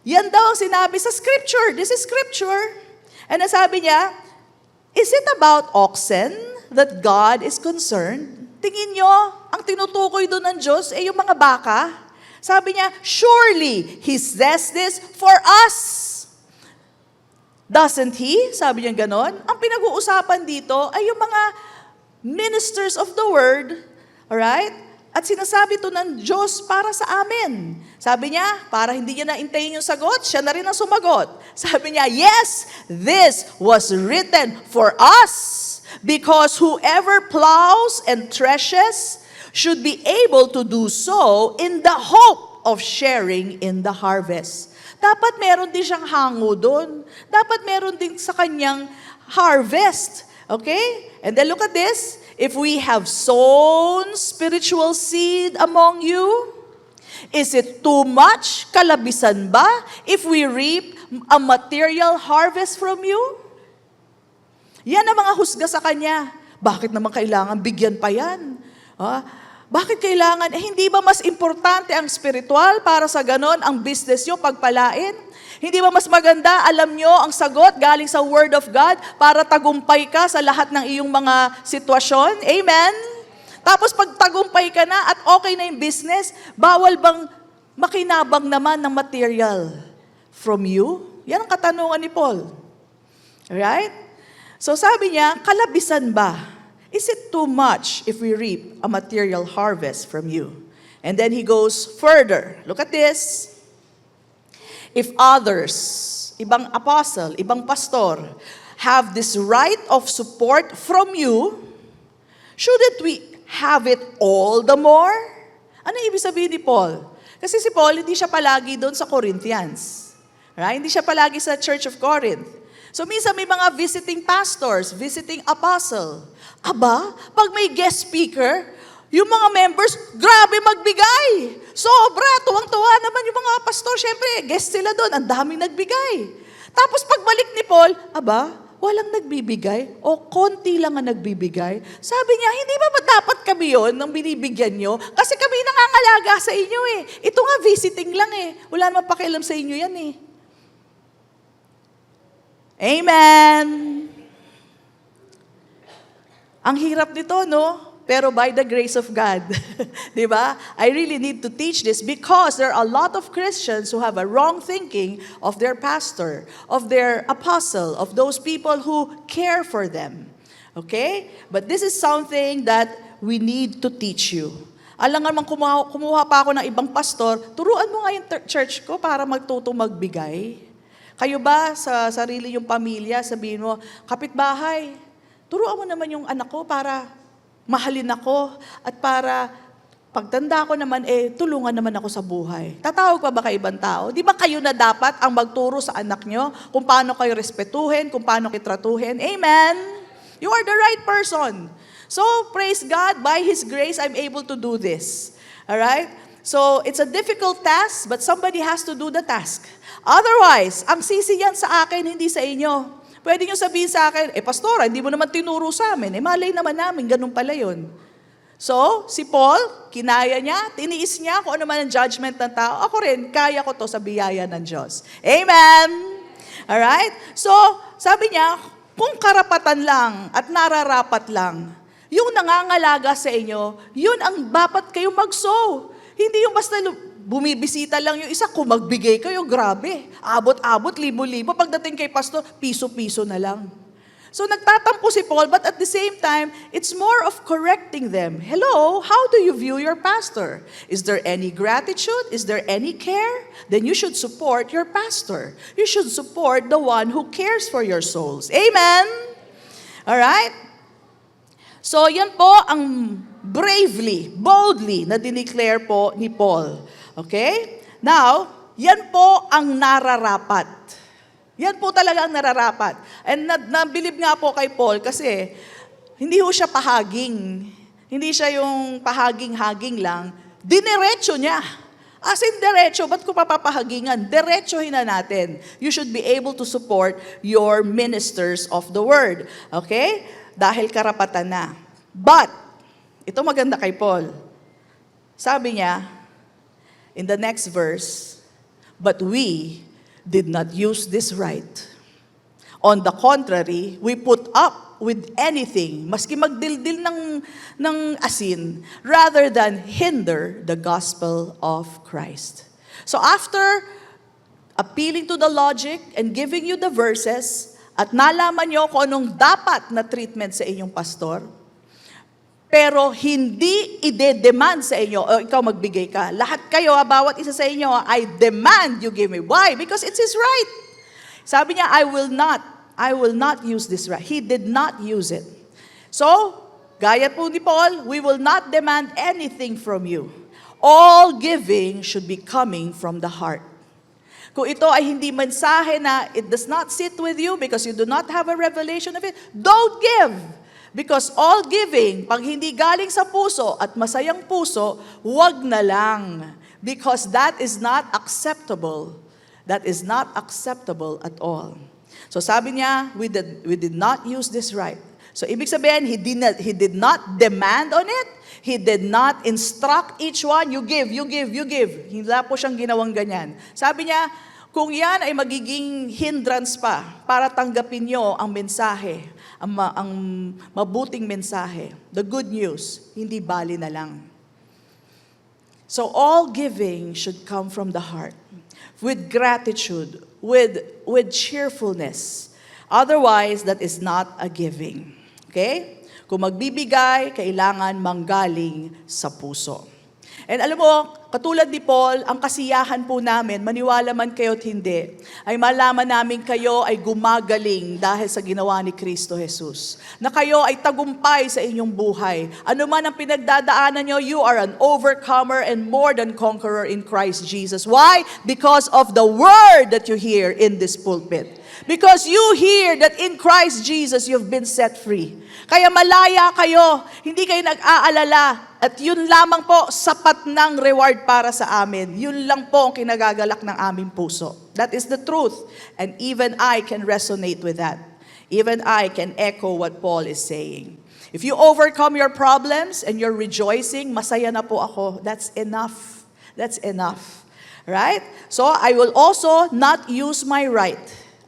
yan daw ang sinabi sa scripture. This is scripture. And nasabi niya, is it about oxen that God is concerned? Tingin nyo, ang tinutukoy doon ng Diyos ay yung mga baka. Sabi niya, surely He says this for us. Doesn't He? Sabi niya ganon. Ang pinag-uusapan dito ay yung mga ministers of the word, alright? At sinasabi ito ng Diyos para sa amin. Sabi niya, para hindi niya naintayin yung sagot, siya na rin ang sumagot. Sabi niya, yes, this was written for us, because whoever plows and threshes should be able to do so in the hope of sharing in the harvest. Dapat meron din siyang hango doon. Dapat meron din sa kanyang harvest. Okay? And then look at this. If we have sown spiritual seed among you, is it too much? Kalabisan ba? If we reap a material harvest from you? Yan ang mga husga sa kanya. Bakit naman kailangan bigyan pa yan? Bakit kailangan? Hindi ba mas importante ang spiritual para sa ganon ang business nyo pagpalain? Hindi ba mas maganda, alam nyo, ang sagot galing sa Word of God para tagumpay ka sa lahat ng iyong mga sitwasyon? Amen? Tapos pag tagumpay ka na at okay na yung business, bawal bang makinabang naman ng material from you? Yan ang katanungan ni Paul. Alright? So sabi niya, kalabisan ba? Is it too much if we reap a material harvest from you? And then he goes further. Look at this. If others, ibang apostle, ibang pastor, have this right of support from you, shouldn't we have it all the more? Ano ibig sabihin ni Paul? Kasi si Paul, hindi siya palagi doon sa Corinthians. Right? Hindi siya palagi sa Church of Corinth. So minsan may mga visiting pastors, visiting apostle. Aba, pag may guest speaker, yung mga members, grabe magbigay. Sobra, tuwang-tuwa naman yung mga pastor. Siyempre, guest sila doon, ang daming nagbigay. Tapos pagbalik ni Paul, aba, walang nagbibigay o konti lang ang nagbibigay. Sabi niya, hindi ba dapat kami yun nang binibigyan nyo? Kasi kami nangangalaga sa inyo eh. Ito nga, visiting lang eh. Wala naman pakialam sa inyo yan eh. Amen! Ang hirap nito, no? Pero by the grace of God, di ba? I really need to teach this because there are a lot of Christians who have a wrong thinking of their pastor, of their apostle, of those people who care for them. Okay? But this is something that we need to teach you. Alam nga naman, kumuha pa ako ng ibang pastor, turuan mo nga yung church ko para magtutong magbigay. Kayo ba sa sarili yung pamilya, sabihin mo, kapitbahay, turuan mo naman yung anak ko para mahalin ako at para pagtanda ko naman, tulungan naman ako sa buhay. Tatawag pa ba kay ibang tao? Di ba kayo na dapat ang magturo sa anak nyo kung paano kayo respetuhin, kung paano kayo tratuhin? Amen? You are the right person. So, praise God, by His grace, I'm able to do this. Alright? So, it's a difficult task, but somebody has to do the task. Otherwise, ang sisi yan sa akin, hindi sa inyo. Pwede nyo sabihin sa akin, pastora, hindi mo naman tinuro sa amin. Malay naman namin, ganun pala yun. So, si Paul, kinaya niya, tiniis niya kung ano man ang judgment ng tao. Ako rin, kaya ko to sa biyaya ng Diyos. Amen? Alright? So, sabi niya, kung karapatan lang at nararapat lang, yung nangangalaga sa inyo, yun ang dapat kayong mag-sow. Hindi yung basta bumibisita lang yung isa, kung magbigay kayo, grabe. Abot-abot, libo-libo. Pagdating kay pastor, piso-piso na lang. So nagtatampo si Paul, but at the same time, it's more of correcting them. Hello, how do you view your pastor? Is there any gratitude? Is there any care? Then you should support your pastor. You should support the one who cares for your souls. Amen? Alright? So yan po ang bravely, boldly na dineclare po ni Paul. Okay? Now, yan po ang nararapat. Yan po talaga ang nararapat. And nabilib nga po kay Paul kasi hindi ho siya pahaging. Hindi siya yung pahaging-haging lang. Dinerecho niya As in, derecho, ba't ko papapahagingan? Derechohin na natin. You should be able to support your ministers of the word. Okay? Dahil karapatan na. But, ito maganda kay Paul. Sabi niya, in the next verse, but we did not use this right. On the contrary, we put up with anything, maski magdildil ng asin, rather than hinder the gospel of Christ. So after appealing to the logic and giving you the verses, at nalaman nyo kung anong dapat na treatment sa inyong pastor, pero hindi ide-demand sa inyo, o ikaw magbigay ka. Lahat kayo, bawat isa sa inyo, I demand you give me. Why? Because it's his right. Sabi niya, I will not use this right. He did not use it. So, gaya po ni Paul, we will not demand anything from you. All giving should be coming from the heart. Kung ito ay hindi mensahe na it does not sit with you because you do not have a revelation of it, don't give. Because all giving, pag hindi galing sa puso at masayang puso, wag na lang. Because that is not acceptable. That is not acceptable at all. So sabi niya, we did not use this right. So ibig sabihin, he did not demand on it. He did not instruct each one, you give, you give, you give. Hindi po siyang ginawang ganyan. Sabi niya, kung yan ay magiging hindrance pa para tanggapin niyo ang mensahe, ang mabuting mensahe, the good news, hindi bali na lang. So all giving should come from the heart, with gratitude, with cheerfulness. Otherwise, that is not a giving. Okay? Kung magbibigay, kailangan manggaling sa puso. And alam mo, katulad ni Paul, ang kasiyahan po namin, maniwala man kayo at hindi, ay malaman namin kayo ay gumagaling dahil sa ginawa ni Kristo Jesus. Na kayo ay tagumpay sa inyong buhay. Ano man ang pinagdadaanan nyo, you are an overcomer and more than conqueror in Christ Jesus. Why? Because of the word that you hear in this pulpit. Because you hear that in Christ Jesus, you've been set free. Kaya malaya kayo, hindi kayo nag-aalala. At yun lamang po, sapat ng reward para sa amin. Yun lang po ang kinagagalak ng aming puso. That is the truth. And even I can resonate with that. Even I can echo what Paul is saying. If you overcome your problems and you're rejoicing, masaya na po ako. That's enough. That's enough. Right? So I will also not use my right.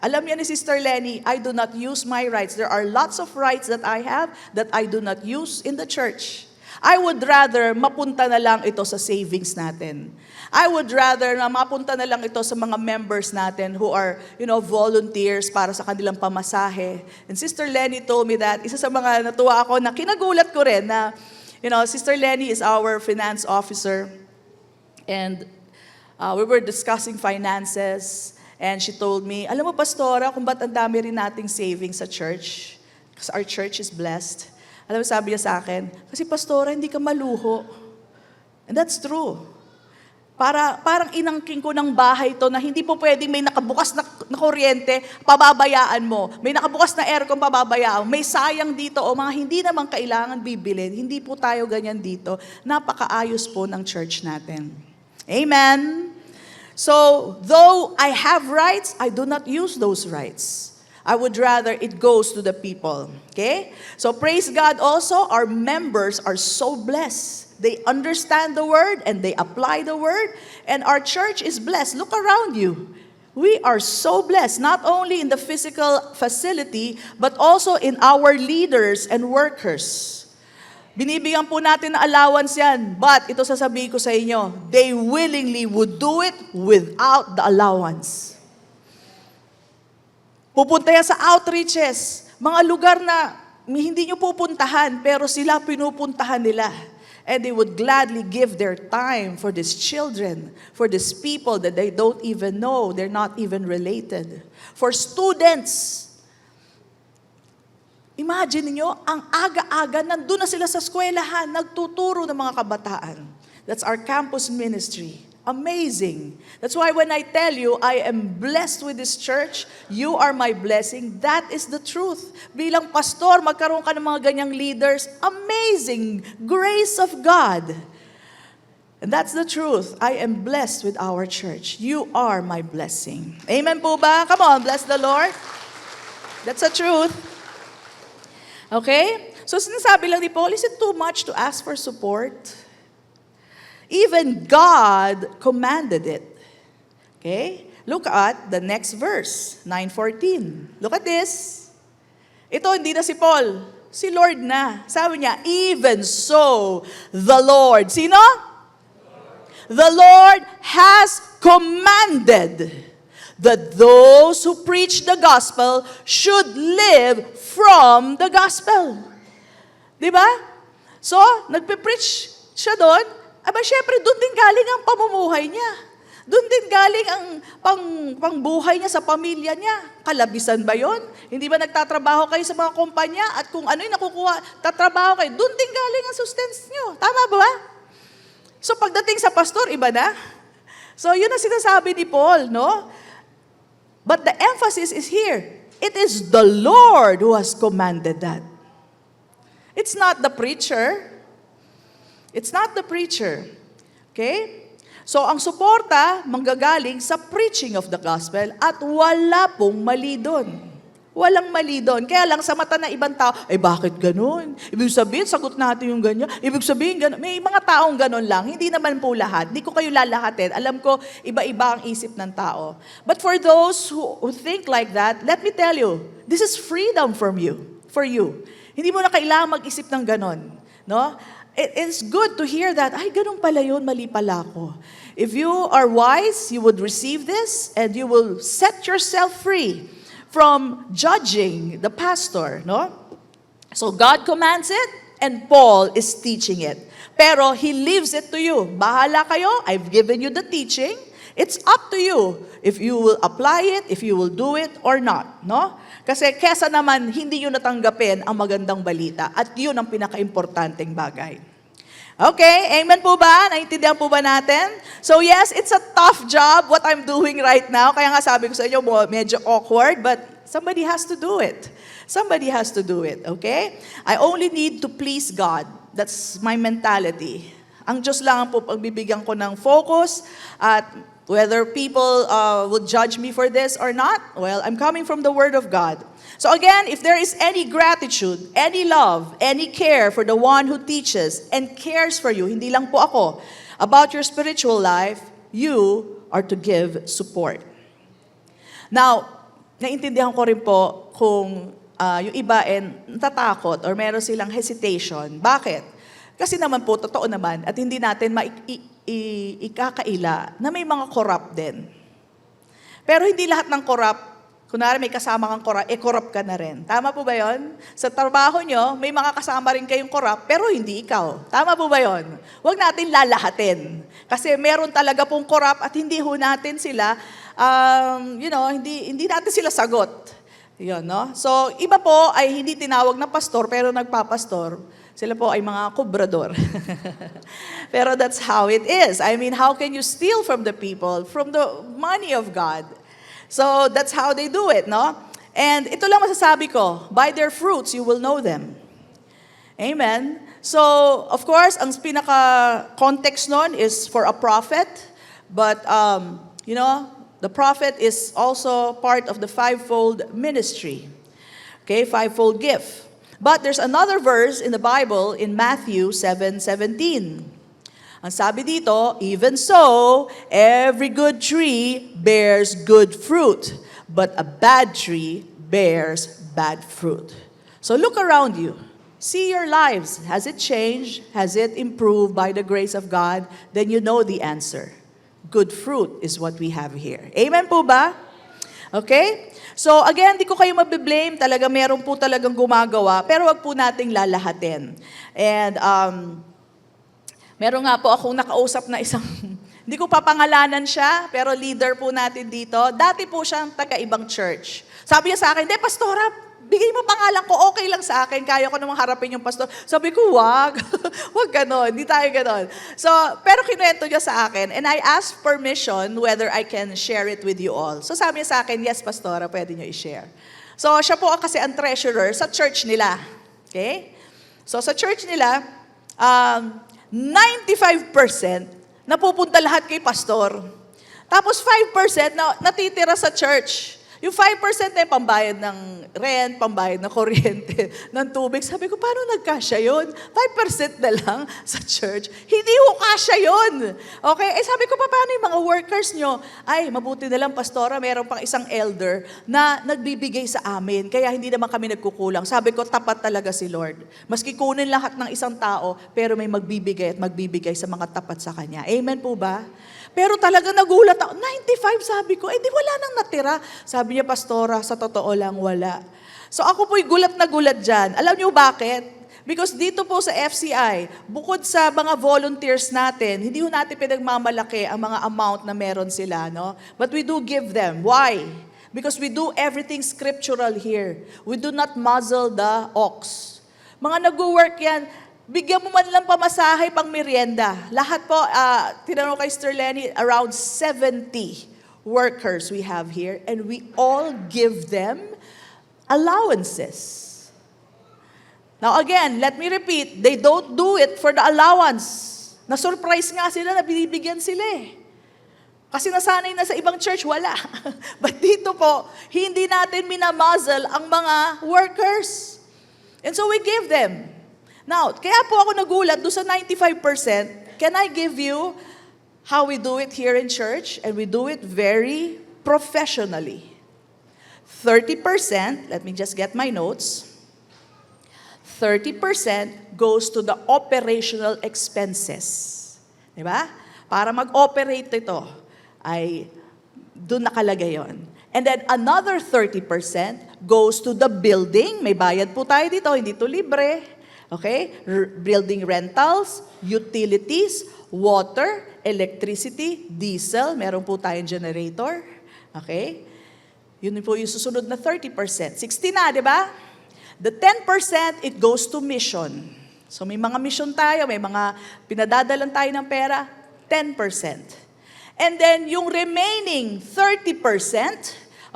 Alam niya ni Sister Lenny, I do not use my rights. There are lots of rights that I have that I do not use in the church. I would rather mapunta na lang ito sa savings natin. I would rather na mapunta na lang ito sa mga members natin who are, volunteers para sa kanilang pamasahe. And Sister Lenny told me that. Isa sa mga natuwa ako na kinagulat ko rin na, Sister Lenny is our finance officer. And we were discussing finances. And she told me, alam mo, Pastora, kung ba't ang dami rin nating savings sa church? Because our church is blessed. Alam mo, sabi niya sa akin, kasi Pastora, hindi ka maluho. And that's true. Parang inangking ko ng bahay to na hindi po pwedeng may nakabukas na kuryente, pababayaan mo. May nakabukas na aircon, pababayaan. May sayang dito o mga hindi naman kailangan bibilin. Hindi po tayo ganyan dito. Napakaayos po ng church natin. Amen? So, though I have rights, I do not use those rights. I would rather it goes to the people. Okay? So, praise God also, our members are so blessed. They understand the word and they apply the word. And our church is blessed. Look around you. We are so blessed, not only in the physical facility, but also in our leaders and workers. Binibigyan po natin na allowance yan. But, ito sasabihin ko sa inyo, they willingly would do it without the allowance. Pupunta yan sa outreaches, mga lugar na hindi nyo pupuntahan, pero sila pinupuntahan nila. And they would gladly give their time for these children, for these people that they don't even know, they're not even related. For students, imagine niyo, ang aga-aga, nandun na sila sa eskwelahan, nagtuturo ng mga kabataan. That's our campus ministry. Amazing. That's why when I tell you, I am blessed with this church, you are my blessing, that is the truth. Bilang pastor, magkaroon ka ng mga ganyang leaders, amazing grace of God. And that's the truth. I am blessed with our church. You are my blessing. Amen po ba? Come on, bless the Lord. That's the truth. Okay? So sinasabi lang ni Paul, is it too much to ask for support? Even God commanded it. Okay? Look at the next verse, 9:14. Look at this. Ito, hindi na si Paul. Si Lord na. Sabi niya, even so, the Lord. Sino? The Lord has commanded that those who preach the gospel should live from the gospel. Di ba? So, nagpe-preach siya doon. Aba, syempre, doon din galing ang pamumuhay niya. Doon din galing ang pangbuhay niya sa pamilya niya. Kalabisan ba yon? Hindi ba nagtatrabaho kayo sa mga kumpanya at kung ano yung nakukuha, tatrabaho kayo, doon din galing ang sustenance niyo. Tama ba? So pagdating sa pastor, iba na. So yun ang sinasabi ni Paul, no? But the emphasis is here. It is the Lord who has commanded that. It's not the preacher. It's not the preacher. Okay? So ang suporta manggagaling sa preaching of the gospel at wala pong mali doon. Walang mali doon. Kaya lang sa mata ng ibang tao, bakit ganun? Ibig sabihin, sagot natin yung ganyan. Ibig sabihin, ganun. May mga taong ganun lang. Hindi naman po lahat. Hindi ko kayo lalahatin. Alam ko, iba-iba ang isip ng tao. But for those who think like that, let me tell you, this is freedom for you. Hindi mo na kailangan mag-isip ng ganun. No? It's good to hear that, ganun pala yun, mali pala ako. If you are wise, you would receive this and you will set yourself free from judging the pastor, no? So God commands it and Paul is teaching it. Pero he leaves it to you. Bahala kayo, I've given you the teaching. It's up to you if you will apply it, if you will do it or not, no? Kasi kesa naman hindi nyo natanggapin ang magandang balita at yun ang pinaka-importanteng bagay. Okay, amen po ba? Naintindihan po ba natin? So yes, it's a tough job what I'm doing right now. Kaya nga sabi ko sa inyo, medyo awkward, but somebody has to do it. Somebody has to do it, okay? I only need to please God. That's my mentality. Ang Diyos lang ang po pagbibigyan ko ng focus at whether people will judge me for this or not, well, I'm coming from the Word of God. So again, if there is any gratitude, any love, any care for the one who teaches and cares for you, hindi lang po ako, about your spiritual life, you are to give support. Now, naintindihan ko rin po kung yung iba natatakot or meron silang hesitation. Bakit? Kasi naman po, totoo naman, at hindi natin ikakaila na may mga corrupt din. Pero hindi lahat ng corrupt, kunwari may kasama kang corrupt ka na rin. Tama po ba yon? Sa trabaho nyo, may mga kasama rin kayong corrupt, pero hindi ikaw. Tama po ba yon? Huwag natin lalahatin. Kasi meron talaga pong corrupt at hindi ho natin sila, hindi natin sila sagot. Yun, no? So, iba po ay hindi tinawag na pastor, pero nagpapastor. Sila po ay mga kubrador. Pero that's how it is. I mean, how can you steal from the people, from the money of God? So that's how they do it, no? And ito lang masasabi ko, by their fruits you will know them. Amen? So, of course, ang pinaka-context nun is for a prophet, but, the prophet is also part of the fivefold ministry. Okay, fivefold gift. But there's another verse in the Bible in Matthew 7:17. Ang sabi dito, even so, every good tree bears good fruit, but a bad tree bears bad fruit. So look around you. See your lives. Has it changed? Has it improved by the grace of God? Then you know the answer. Good fruit is what we have here. Amen po ba? Okay? So again, di ko kayo mabiblame. Talaga meron po talagang gumagawa. Pero wag po nating lalahatin. And meron nga po akong nakausap na isang, hindi ko papangalanan siya, pero leader po natin dito. Dati po siyang taga-ibang church. Sabi niya sa akin, pastora, bigay mo pangalan ko, okay lang sa akin, kaya ko namang harapin yung pastor. Sabi ko, wag. Wag ganon, hindi tayo ganon. So, pero kinuwento niya sa akin, and I asked permission whether I can share it with you all. So sabi niya sa akin, yes, pastora, pwede niyo i-share. So, siya po kasi ang treasurer sa church nila. Okay? So, sa church nila, 95% napupunta lahat kay pastor. Tapos 5% na natitira sa church. Yung 5% na yung pambayad ng rent, pambayad ng kuryente, ng tubig. Sabi ko, paano nagkasya yun? 5% na lang sa church. Hindi ho kasya yun. Okay? Sabi ko, paano yung mga workers nyo? Ay, mabuti na lang, pastora, meron pang isang elder na nagbibigay sa amin. Kaya hindi naman kami nagkukulang. Sabi ko, tapat talaga si Lord. Maski kunin lahat ng isang tao, pero may magbibigay at magbibigay sa mga tapat sa Kanya. Amen po ba? Pero talaga nagulat ako. 95 sabi ko, di wala nang natira. Sabi niya, pastora, sa totoo lang, wala. So ako po'y gulat na gulat dyan. Alam niyo bakit? Because dito po sa FCI, bukod sa mga volunteers natin, hindi ho natin pinagmamalaki ang mga amount na meron sila, no? But we do give them. Why? Because we do everything scriptural here. We do not muzzle the ox. Mga nag-work yan, bigyan mo man lang pamasahe pang merienda. Lahat po, tinanong kay Sister Lenny, around 70 workers we have here, and we all give them allowances. Now again, let me repeat, they don't do it for the allowance. Na-surprise nga sila na binibigyan sila eh. Kasi nasanay na sa ibang church, wala. But dito po, hindi natin minamazel ang mga workers. And so we give them. Now, kaya po ako nagulat doon sa 95%, can I give you how we do it here in church? And we do it very professionally. 30%, let me just get my notes, 30% goes to the operational expenses. Diba? Para mag-operate ito, ay doon nakalagay yon. And then another 30% goes to the building. May bayad po tayo dito, hindi to libre. Okay? Building rentals, utilities, water, electricity, diesel. Meron po tayong generator. Okay? Yun po yung susunod na 30%. 60 na, di ba? The 10%, it goes to mission. So may mga mission tayo, may mga pinadadalan tayo ng pera, 10%. And then yung remaining 30%,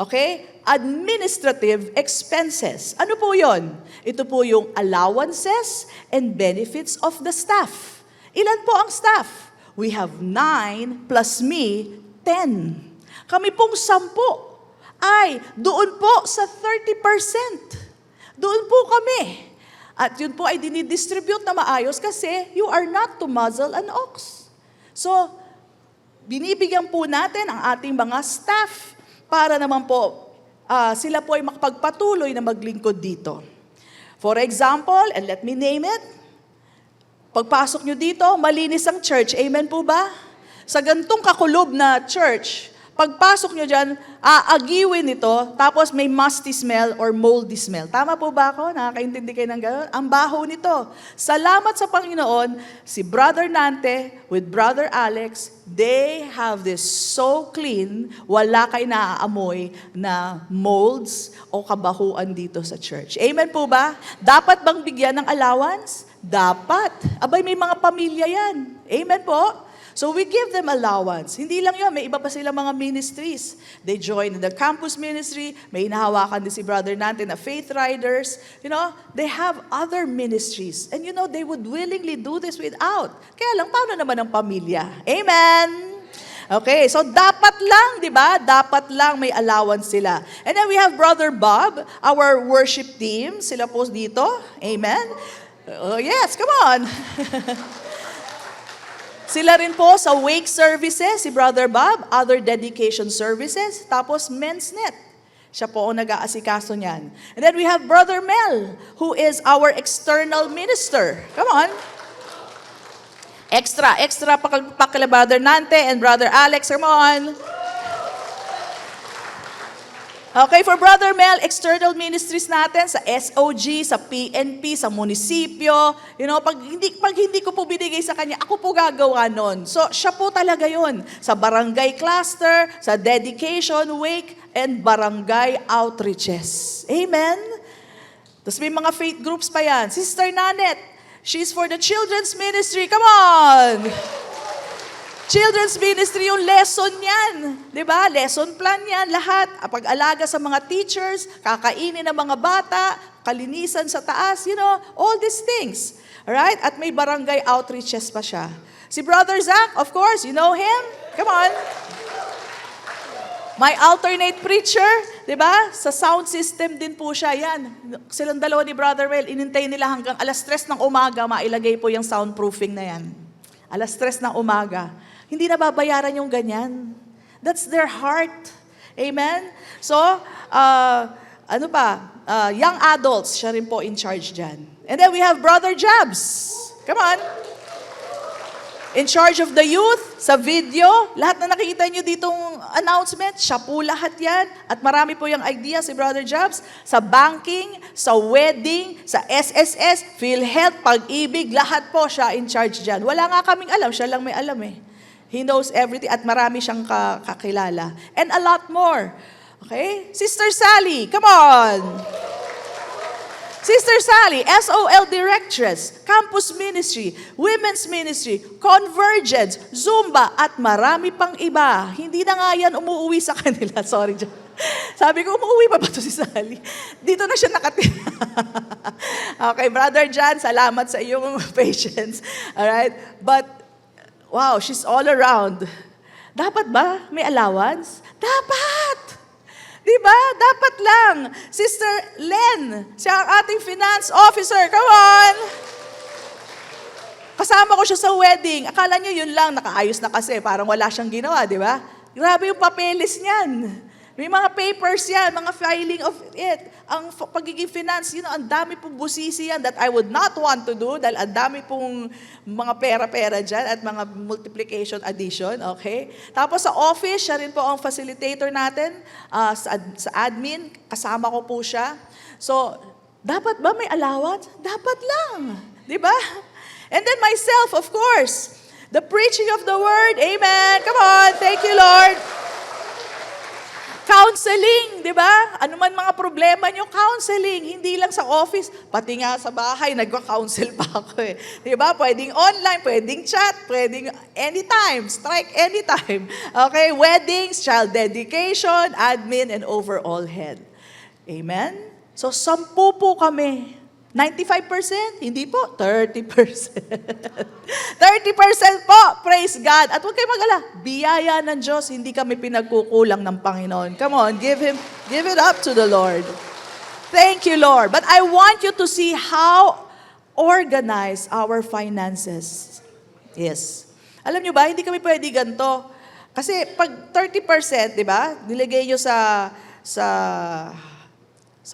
okay, administrative expenses. Ano po yon? Ito po yung allowances and benefits of the staff. Ilan po ang staff? We have 9 plus me, 10. Kami pong 10 ay doon po sa 30%. Doon po kami. At yun po ay dinidistribute na maayos kasi you are not to muzzle an ox. So, binibigyan po natin ang ating mga staff para naman po sila po ay makapagpatuloy na maglingkod dito. For example, and let me name it, pagpasok nyo dito, malinis ang church. Amen po ba? Sa gantong kakulob na church, pagpasok nyo dyan, aagiwin ito, tapos may musty smell or moldy smell. Tama po ba ako? Nakakaintindi kayo ng gano'n? Ang baho nito. Salamat sa Panginoon, si Brother Nante with Brother Alex, they have this so clean, wala kayo naaamoy na molds o kabahuan dito sa church. Amen po ba? Dapat bang bigyan ng allowance? Dapat. Abay, may mga pamilya yan. Amen po? So we give them allowance. Hindi lang yun, may iba pa sila mga ministries. They join the campus ministry, may inahawakan din si Brother Nante na Faith Riders. You know, they have other ministries. And you know, they would willingly do this without. Kaya lang, paano naman ang pamilya? Amen! Okay, so dapat lang, di ba? Dapat lang may allowance sila. And then we have Brother Bob, our worship team. Sila po dito. Amen? Oh yes, come on! Sila rin po sa wake services, si Brother Bob, other dedication services, tapos men's net. Siya po ang nag-aasikaso niyan. And then we have Brother Mel, who is our external minister. Come on. Extra pakila Brother Nante and Brother Alex. Come on. Okay, for Brother Mel, external ministries natin sa SOG, sa PNP, sa munisipyo. You know, pag hindi ko po binigay sa kanya, ako po gagawa nun. So, siya po talaga yun. Sa barangay cluster, sa dedication wake, and barangay outreaches. Amen? Tapos may mga faith groups pa yan. Sister Nanet, she's for the children's ministry. Come on! Children's ministry, yung lesson yan. Diba? Lesson plan yan, lahat. Pag-alaga sa mga teachers, kakainin ng mga bata, kalinisan sa taas, all these things. Alright? At may barangay outreaches pa siya. Si Brother Zach, of course, you know him? Come on. May alternate preacher, di ba? Sa sound system din po siya. Yan. Silang dalawa ni Brother Well, inintay nila hanggang alas 3 ng umaga, mailagay po yung soundproofing na yan. Alas 3 ng umaga. Hindi na babayaran yung ganyan. That's their heart. Amen? So, young adults, siya rin po in charge dyan. And then we have Brother Jabs. Come on. In charge of the youth, sa video, lahat na nakikita nyo ditong announcement, siya po lahat yan. At marami po yung idea si Brother Jobs, sa banking, sa wedding, sa SSS, PhilHealth, Pag-ibig, lahat po siya in charge dyan. Wala nga kaming alam, siya lang may alam eh. He knows everything at marami siyang kakilala. And a lot more. Okay? Sister Sally, come on! Sister Sally, SOL Directress, Campus Ministry, Women's Ministry, Convergence, Zumba, at marami pang iba. Hindi na nga yan umuwi sa kanila. Sorry, John. Sabi ko, umuwi pa ba ito si Sally? Dito na siya nakatira. Okay, Brother John, salamat sa iyong patience. Alright? But, wow, she's all around. Dapat ba may allowance? Dapat! Diba? Dapat lang. Sister Len, siya ang ating finance officer. Come on! Kasama ko siya sa wedding. Akala niyo yun lang, nakaayos na kasi. Parang wala siyang ginawa, di ba? Grabe yung papeles niyan. May mga papers yan, mga filing of it. Ang pagiging finance, ang dami pong busisi yan that I would not want to do dahil ang dami pong mga pera-pera dyan at mga multiplication, addition, okay? Tapos sa office, siya rin po ang facilitator natin. Sa admin, kasama ko po siya. So, dapat ba may allowance? Dapat lang. Di ba? And then myself, of course. The preaching of the word. Amen. Come on. Thank you, Lord. Counseling, di ba? Ano man mga problema nyo, counseling. Hindi lang sa office, pati nga sa bahay, nagka-counsel pa ako eh. Di ba? Pwedeng online, pwedeng chat, pwedeng anytime, strike anytime. Okay, weddings, child dedication, admin, and overall head. Amen? So, 10 po kami. 95%? Hindi po, 30%. 30% po, praise God. At huwag kayo mag-ala, biyaya ng Diyos, hindi kami pinagkukulang ng Panginoon. Come on, give it up to the Lord. Thank you, Lord. But I want you to see how organized our finances is. Alam nyo ba, hindi kami pwede ganito. Kasi pag 30%, di ba, nilagay nyo sa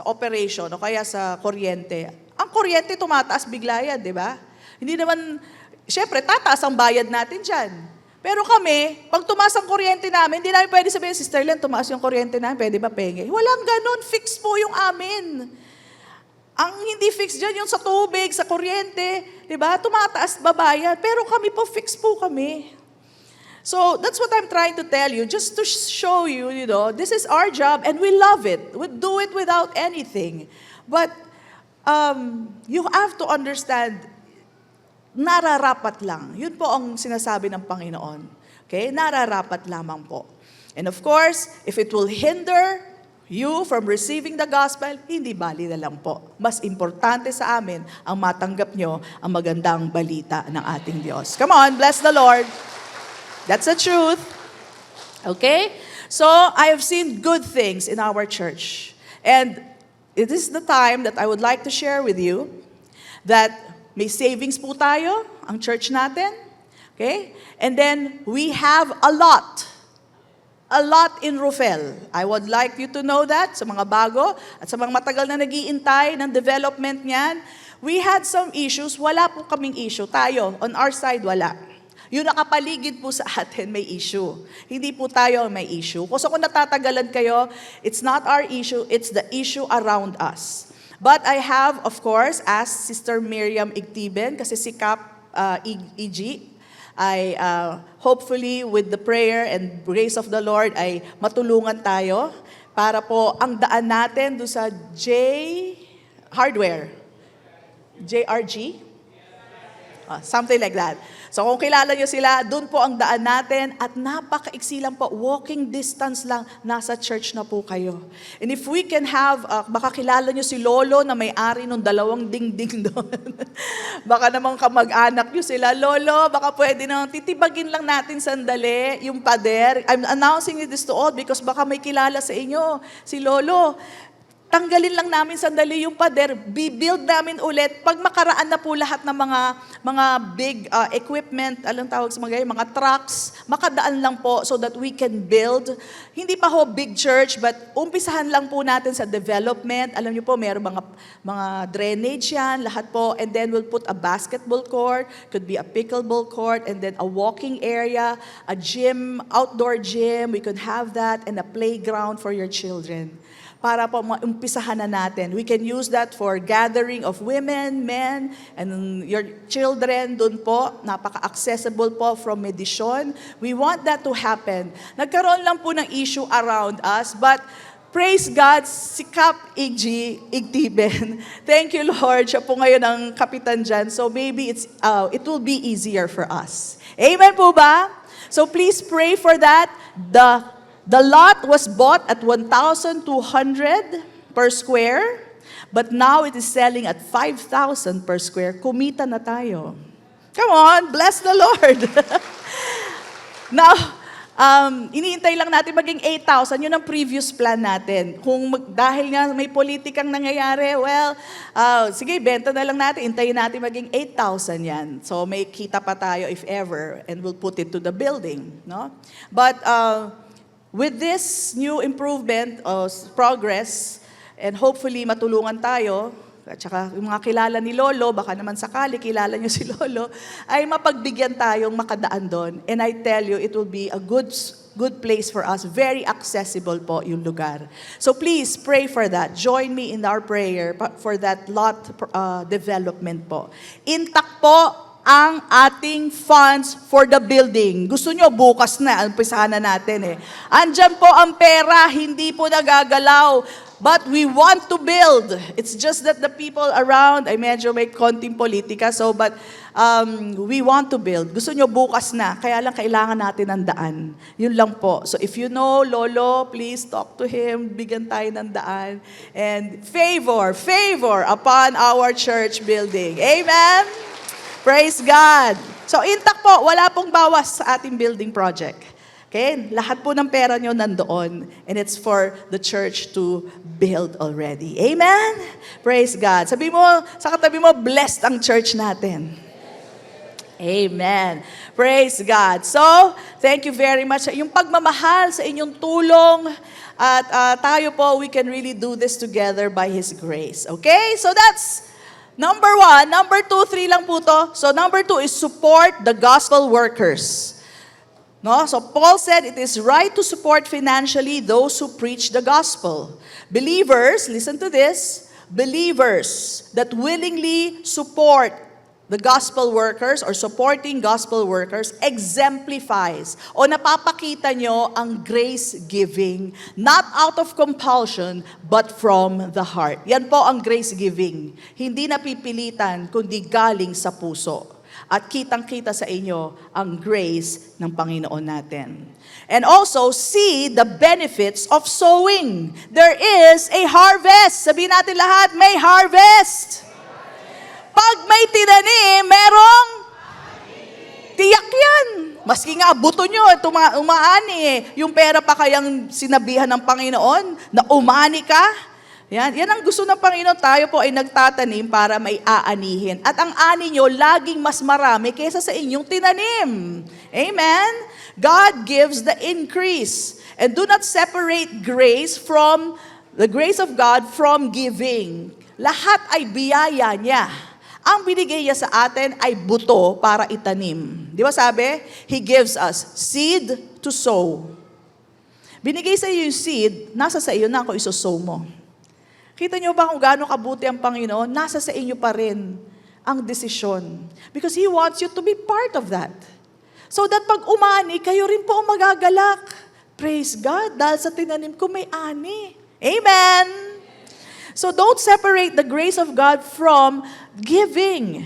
operation o kaya sa kuryente, ang kuryente tumataas bigla yan, di ba? Hindi naman, syempre, tataas ang bayad natin dyan. Pero kami, pag tumaas ang kuryente namin, hindi namin pwede sabihin, Sister Len, tumaas yung kuryente namin, pwede ba penge? Walang ganun, fix po yung amin. Ang hindi fix dyan, yung sa tubig, sa kuryente, di ba? Tumataas, babayad. Pero kami po, fix po kami. So, that's what I'm trying to tell you, just to show you, this is our job and we love it. We do it without anything. But, you have to understand, nararapat lang. Yun po ang sinasabi ng Panginoon. Okay? Nararapat lamang po. And of course, if it will hinder you from receiving the gospel, hindi bali na lang po. Mas importante sa amin ang matanggap nyo ang magandang balita ng ating Diyos. Come on, bless the Lord. That's the truth. Okay? So, I have seen good things in our church. And it is the time that I would like to share with you that may savings po tayo, ang church natin. Okay? And then, we have a lot in Rufel. I would like you to know that sa mga bago at sa mga matagal na nag-iintay ng development niyan. We had some issues. Wala po kaming issue. Tayo, on our side, wala. Yung nakapaligid po sa atin, may issue. Hindi po tayo may issue. Kung natatagalan kayo, it's not our issue, it's the issue around us. But I have, of course, asked Sister Miriam Igtiben, kasi si Cap EG, ay hopefully with the prayer and grace of the Lord ay matulungan tayo para po ang daan natin doon sa JRG. Something like that. So kung kilala nyo sila, dun po ang daan natin at napakaiksi lang po, walking distance lang, nasa church na po kayo. And if we can have, baka kilala nyo si Lolo na may-ari ng 2 dingding doon. Baka namang kamag-anak nyo sila, Lolo, baka pwede na, titibagin lang natin sandali yung pader. I'm announcing this to all because baka may kilala sa inyo, si Lolo. Tanggalin lang namin sandali yung pader, build namin ulit. Pag makaraan na po lahat ng mga big equipment, alam tawag sa mga trucks, makadaan lang po so that we can build. Hindi pa ho big church, but umpisahan lang po natin sa development. Alam niyo po, mayroong mga drainage yan, lahat po. And then we'll put a basketball court, could be a pickleball court, and then a walking area, a gym, outdoor gym, we could have that, and a playground for your children. Para po umpisahan na natin. We can use that for gathering of women, men, and your children doon po. Napaka-accessible po from Medisyon. We want that to happen. Nagkaroon lang po ng issue around us, but praise God, si Cap Igtiben. Thank you, Lord. Siya po ngayon ang kapitan dyan. So maybe it will be easier for us. Amen po ba? So please pray for that. The lot was bought at 1,200 per square, but now it is selling at 5,000 per square. Kumita na tayo. Come on, bless the Lord. Now, iniintay lang natin maging 8,000. Yun ang previous plan natin. Dahil nga may politikang nangyayari, well, sige, benta na lang natin. Intayin natin maging 8,000 yan. So may kita pa tayo if ever, and we'll put it to the building. No? But with this new improvement, progress, and hopefully matulungan tayo, at saka yung mga kilala ni Lolo, baka naman sakali kilala nyo si Lolo, ay mapagbigyan tayong makadaan doon. And I tell you, it will be a good place for us. Very accessible po yung lugar. So please pray for that. Join me in our prayer for that lot development po. Intact po ang ating funds for the building. Gusto nyo, bukas na, umpisahan na natin eh. Andyan po ang pera, hindi po nagagalaw. But we want to build. It's just that the people around, ay medyo may konting politika, but we want to build. Gusto nyo, bukas na, kaya lang kailangan natin ng daan. Yun lang po. So if you know Lolo, please talk to him, bigyan tayo ng daan. And favor upon our church building. Amen? Praise God. So intact po, wala pong bawas sa ating building project. Okay? Lahat po ng pera nyo nandoon. And it's for the church to build already. Amen? Praise God. Sabi mo, sa katabi mo, blessed ang church natin. Amen. Praise God. So, thank you very much. Yung pagmamahal sa inyong tulong, at tayo po, we can really do this together by His grace. Okay? So that's number 1. Number 2, 3 lang po to. So number 2 is support the gospel workers. No? So Paul said it is right to support financially those who preach the gospel. Believers, listen to this, believers that willingly support the gospel workers or supporting gospel workers exemplifies o napapakita nyo ang grace giving, not out of compulsion, but from the heart. Yan po ang grace giving. Hindi napipilitan, kundi galing sa puso. At kitang-kita sa inyo ang grace ng Panginoon natin. And also, see the benefits of sowing. There is a harvest. Sabihin natin lahat, may harvest. Pag may tinanim, merong tiyak yan. Maski nga, buto nyo, umaani eh. Yung pera pa kayang sinabihan ng Panginoon na umani ka. Yan ang gusto ng Panginoon. Tayo po ay nagtatanim para may aanihin. At ang ani nyo, laging mas marami kaysa sa inyong tinanim. Amen? God gives the increase. And do not separate grace from, the grace of God from giving. Lahat ay biyaya niya. Ang binigay niya sa atin ay buto para itanim. Di ba sabi? He gives us seed to sow. Binigay sa iyo yung seed, nasa sa iyo na kung isosow mo. Kita niyo ba kung gaano kabuti ang Panginoon? Nasa sa inyo pa rin ang desisyon. Because He wants you to be part of that. So that pag umani, kayo rin po ang magagalak. Praise God, dahil sa tinanim ko may ani. Amen! So don't separate the grace of God from giving.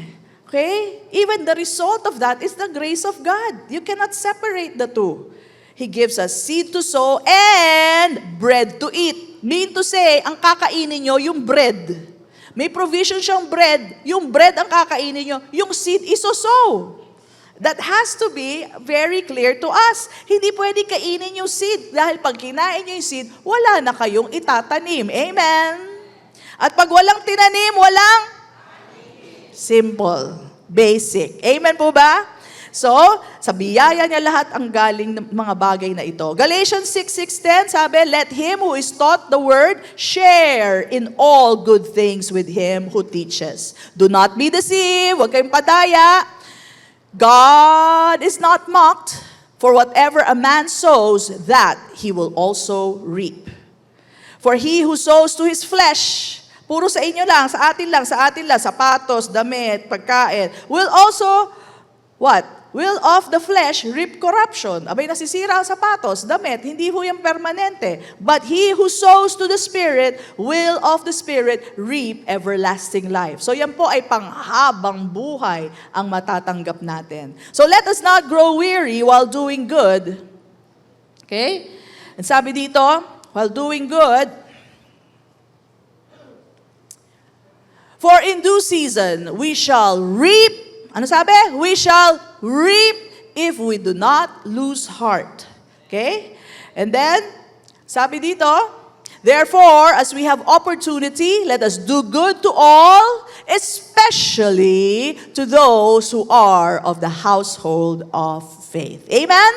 Okay? Even the result of that is the grace of God. You cannot separate the two. He gives us seed to sow and bread to eat. Mean to say, ang kakainin nyo, yung bread. May provision siyang bread. Yung bread ang kakainin nyo, yung seed isosow. That has to be very clear to us. Hindi pwede kainin yung seed dahil pag kinain nyo yung seed, wala na kayong itatanim. Amen? At pag walang tinanim, walang simple, basic. Amen po ba? So, sa biyaya niya lahat ang galing ng mga bagay na ito. Galatians 6:10 sabi, let him who is taught the word share in all good things with him who teaches. Do not be deceived, huwag kayong padaya. God is not mocked, for whatever a man sows, that he will also reap. For he who sows to his flesh, puro sa inyo lang, sa atin lang, sapatos, damit, pagkain, will also, what? Will of the flesh reap corruption. Abay, nasisira ang sapatos, damit, hindi ho yung permanente. But he who sows to the Spirit will of the Spirit reap everlasting life. So yan po ay panghabang buhay ang matatanggap natin. So let us not grow weary while doing good. Okay? And sabi dito, while doing good, for in due season we shall reap. Ano sabi? We shall reap if we do not lose heart. Okay? And then, sabi dito, therefore, as we have opportunity, let us do good to all, especially to those who are of the household of faith. Amen?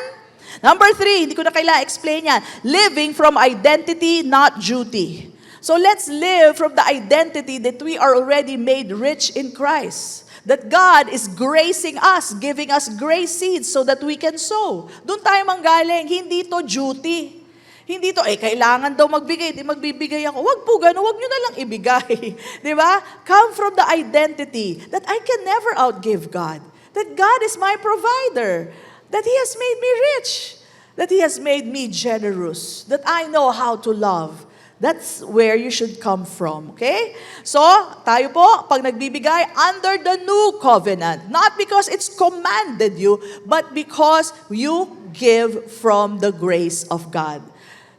Number 3, hindi ko na kailangan explain yan. Living from identity, not duty. So let's live from the identity that we are already made rich in Christ. That God is gracing us, giving us grace seeds so that we can sow. Doon tayo manggaling, hindi to duty. Hindi to, kailangan daw magbigay, di magbibigay ako. Wag po gano'n, wag nyo na lang ibigay. Di ba? Come from the identity that I can never outgive God. That God is my provider. That He has made me rich. That He has made me generous. That I know how to love. That's where you should come from, okay? So, tayo po, pag nagbibigay, under the new covenant, not because it's commanded you, but because you give from the grace of God.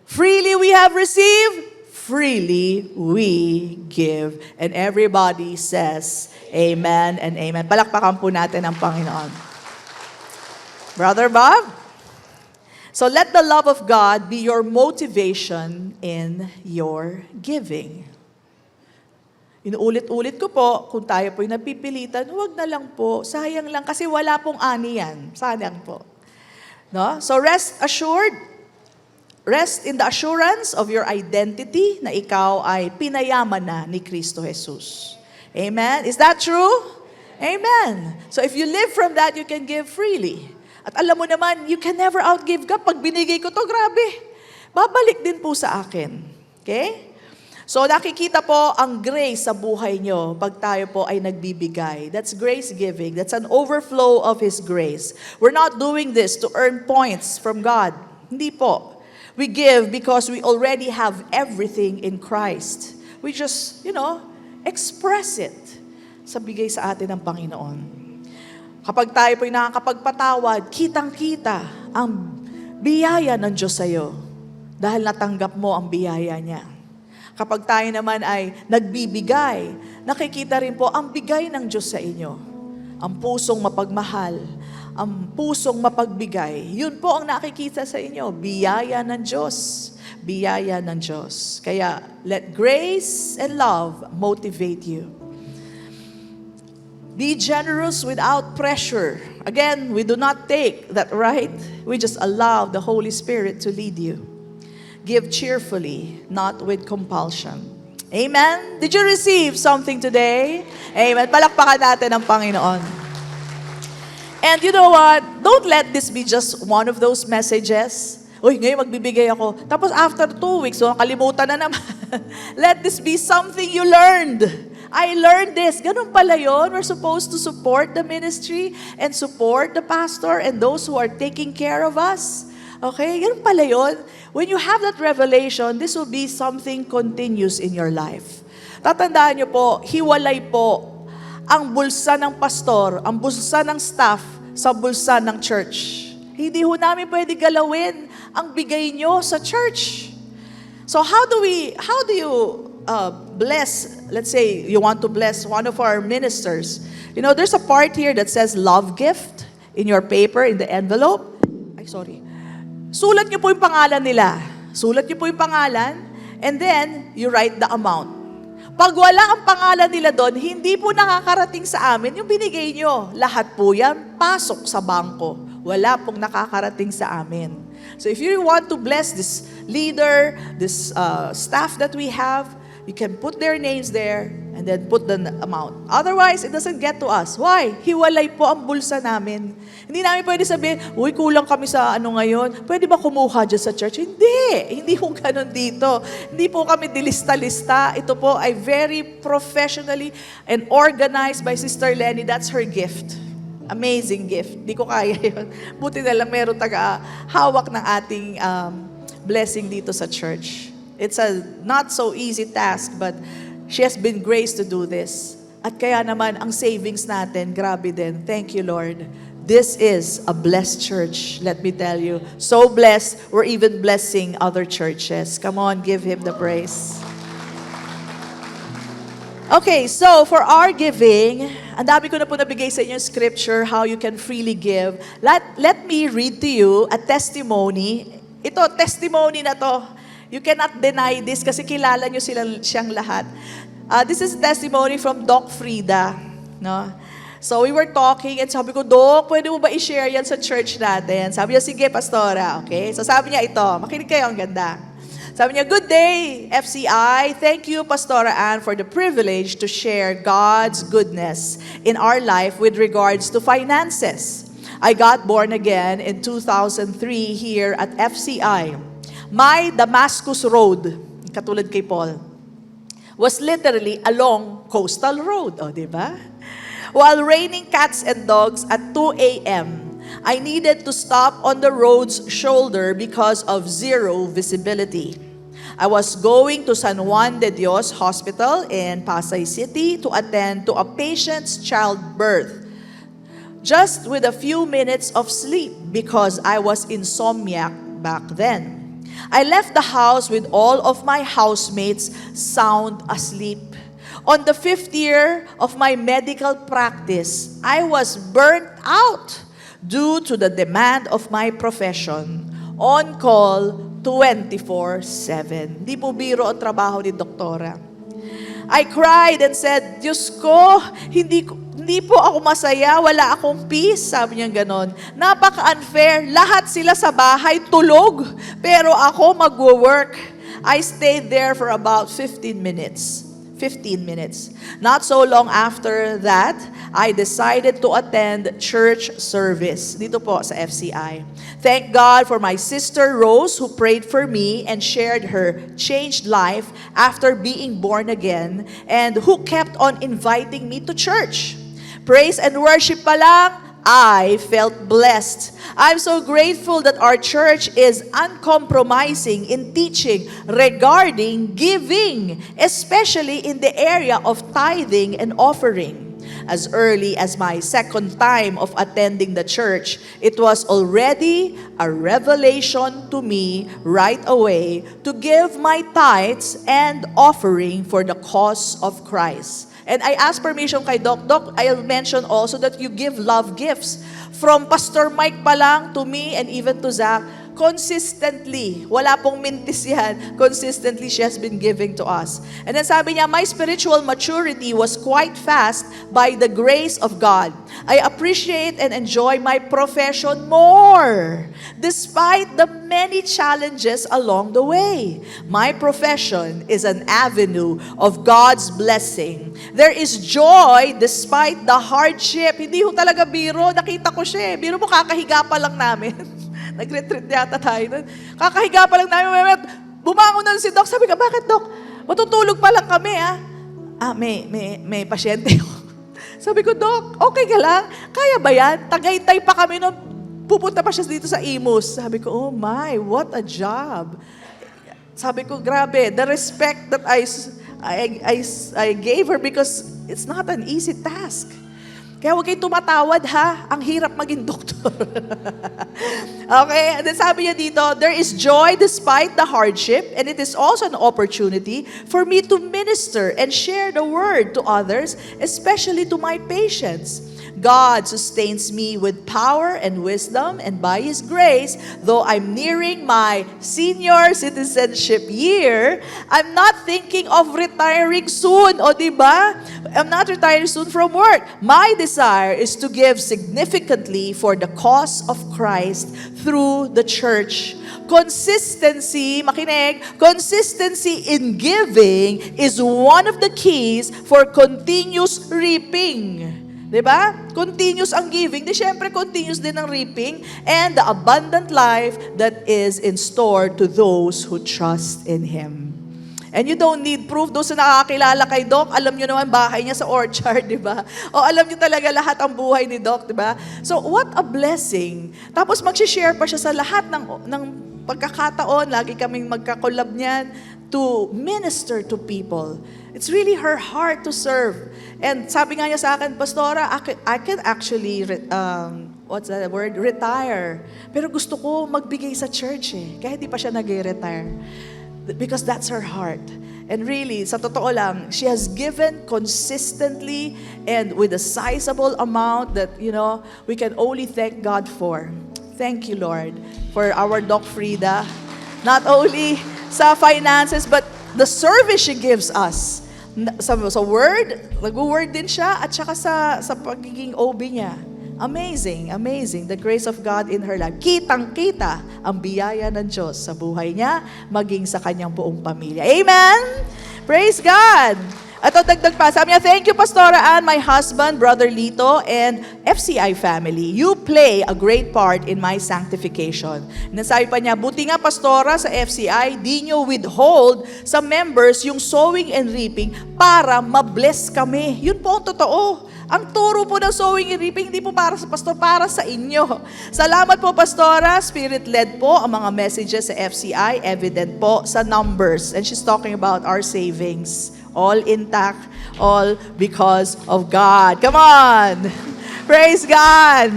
Freely we have received, freely we give. And everybody says, amen and amen. Palakpakan po natin ang Panginoon. Brother Bob? So let the love of God be your motivation in your giving. Inuulit-ulit ko po, kung tayo po'y napipilitan, huwag na lang po, sayang lang, kasi wala pong ani yan. Sayang po. No? So rest assured, rest in the assurance of your identity na ikaw ay pinayaman na ni Kristo Jesus. Amen? Is that true? Amen. So if you live from that, you can give freely. At alam mo naman, you can never outgive God. Pag binigay ko to, grabe. Babalik din po sa akin. Okay? So nakikita po ang grace sa buhay nyo pag tayo po ay nagbibigay. That's grace giving. That's an overflow of His grace. We're not doing this to earn points from God. Hindi po. We give because we already have everything in Christ. We just, express it sa bigay sa atin ng Panginoon. Kapag tayo po'y nakakapagpatawad, kitang-kita ang biyaya ng Diyos sa'yo dahil natanggap mo ang biyaya niya. Kapag tayo naman ay nagbibigay, nakikita rin po ang bigay ng Diyos sa inyo. Ang pusong mapagmahal, ang pusong mapagbigay, yun po ang nakikita sa inyo, biyaya ng Diyos. Biyaya ng Diyos. Kaya, let grace and love motivate you. Be generous without pressure. Again, we do not take that right. We just allow the Holy Spirit to lead you. Give cheerfully, not with compulsion. Amen? Did you receive something today? Amen. Palakpakan natin ang Panginoon. And you know what? Don't let this be just one of those messages. Uy, ngayon magbibigay ako. Tapos after 2 weeks, kalimutan na naman. Let this be something you learned. I learned this. Ganun pala yun. We're supposed to support the ministry and support the pastor and those who are taking care of us. Okay? Ganun pala yun. When you have that revelation, this will be something continuous in your life. Tatandaan niyo po, hiwalay po ang bulsa ng pastor, ang bulsa ng staff sa bulsa ng church. Hindi ho namin pwede galawin ang bigay nyo sa church. So how do you bless, let's say you want to bless one of our ministers. You know, there's a part here that says love gift in your paper, in the envelope. Sulat niyo po yung pangalan nila. Sulat niyo po yung pangalan, and then you write the amount. Pag wala ang pangalan nila doon, hindi po nakakarating sa amin yung binigay nyo. Lahat po yan, pasok sa bangko. Wala pong nakakarating sa amin. So if you want to bless this leader, this staff that we have, you can put their names there and then put the amount. Otherwise, it doesn't get to us. Why? Hiwalay po ang bulsa namin. Hindi namin pwede sabihin, uy, kulang kami sa ano ngayon. Pwede ba kumuha dyan sa church? Hindi po ganun dito. Hindi po kami dilista-lista. Ito po ay very professionally and organized by Sister Lenny. That's her gift. Amazing gift. Hindi ko kaya yun. Buti na lang meron taga-hawak ng ating blessing dito sa church. It's a not so easy task, but she has been graced to do this. At kaya naman, ang savings natin, grabe din. Thank you, Lord. This is a blessed church, let me tell you. So blessed, we're even blessing other churches. Come on, give Him the praise. Okay, so for our giving, ang dami ko na po nabigay sa inyo scripture, how you can freely give. Let me read to you a testimony. Ito, testimony na to. You cannot deny this kasi kilala nyo siyang lahat. This is testimony from Doc Frida. No? So we were talking and sabi ko, Doc, pwede mo ba i-share yan sa church natin? Sabi niya, sige, Pastora. Okay? So sabi niya ito, makinig kayo, ang ganda. Sabi niya, good day, FCI. Thank you, Pastora Ann, for the privilege to share God's goodness in our life with regards to finances. I got born again in 2003 here at FCI. My Damascus Road, katulad kay Paul, was literally a long coastal road. O, di ba? While raining cats and dogs at 2 a.m., I needed to stop on the road's shoulder because of zero visibility. I was going to San Juan de Dios Hospital in Pasay City to attend to a patient's childbirth, just with a few minutes of sleep because I was insomniac back then. I left the house with all of my housemates sound asleep. On the 5th year of my medical practice, I was burnt out due to the demand of my profession. On call 24/7. Di po biro ang trabaho ni Doktora. I cried and said, Diyos ko, hindi po ako masaya, wala akong peace. Sabi niya ganon. Napaka-unfair. Lahat sila sa bahay tulog, pero ako magwo-work. I stayed there for about 15 minutes. Not so long after that, I decided to attend church service dito po sa FCI. Thank God for my sister Rose who prayed for me and shared her changed life after being born again and who kept on inviting me to church. Praise and worship pa lang, I felt blessed. I'm so grateful that our church is uncompromising in teaching regarding giving, especially in the area of tithing and offering. As early as my second time of attending the church, it was already a revelation to me right away to give my tithes and offering for the cause of Christ. And I asked permission kay Doc. Doc, I'll mention also that you give love gifts. From Pastor Mike pa lang to me and even to Zach, consistently, wala pong mintis yan, consistently she has been giving to us. And then sabi niya, my spiritual maturity was quite fast by the grace of God. I appreciate and enjoy my profession more, despite the many challenges along the way. My profession is an avenue of God's blessing. There is joy despite the hardship. Hindi ho talaga biro, nakita ko siya. Biro mo, kakahiga pa lang namin. Nag-retreat yata tayo nun. Kakahiga pa lang namin. Bumangon na si Doc. Sabi ka, bakit Doc? Matutulog pa lang kami, ah. May pasyente ko. Sabi ko, Doc, okay ka lang? Kaya ba yan? Tagaytay pa kami nung pupunta pa siya dito sa Imus. Sabi ko, oh my, what a job. sabi ko, grabe, the respect that I gave her because it's not an easy task. Kaya huwag kayong tumatawad ha, ang hirap maging doktor. Okay, and then sabi niya dito, there is joy despite the hardship, and it is also an opportunity for me to minister and share the word to others, especially to my patients. God sustains me with power and wisdom, and by His grace, though I'm nearing my senior citizenship year, I'm not thinking of retiring soon. O diba? I'm not retiring soon from work. My desire is to give significantly for the cause of Christ through the church. Consistency, makinig, consistency in giving is one of the keys for continuous reaping. Diba? Continuous ang giving. Di syempre, continuous din ang reaping and the abundant life that is in store to those who trust in Him. And you don't need proof. Doon sa nakakilala kay Doc, alam nyo naman bahay niya sa orchard, di ba? O alam nyo talaga lahat ang buhay ni Doc, di ba? So, what a blessing. Tapos mag-share pa siya sa lahat ng pagkakataon. Lagi kaming magkakolab niyan to minister to people. It's really her heart to serve. And sabi nga niya sa akin, Pastora, I can actually, what's that word? Retire. Pero gusto ko magbigay sa church eh. Kaya hindi pa siya nag-retire. Because that's her heart. And really, sa totoo lang, she has given consistently and with a sizable amount that, we can only thank God for. Thank you, Lord, for our Doc Frida. Not only sa finances, but the service she gives us. Sa word, nag-word din siya, at saka sa pagiging OB niya. Amazing, amazing. The grace of God in her life. Kitang-kita ang biyaya ng Diyos sa buhay niya, maging sa kanyang buong pamilya. Amen? Praise God! At dagdag pa, sabi niya, thank you, Pastora Ann, my husband, Brother Lito, and FCI family. You play a great part in my sanctification. Nasabi pa niya, buti nga, Pastora, sa FCI, di nyo withhold sa members yung sowing and reaping para mabless kami. Yun po ang totoo. Ang turo po ng sowing and reaping, hindi po para sa pastor, para sa inyo. Salamat po, Pastora. Spirit-led po ang mga messages sa FCI, evident po sa numbers. And she's talking about our savings. All intact, all because of God. Come on! Praise God!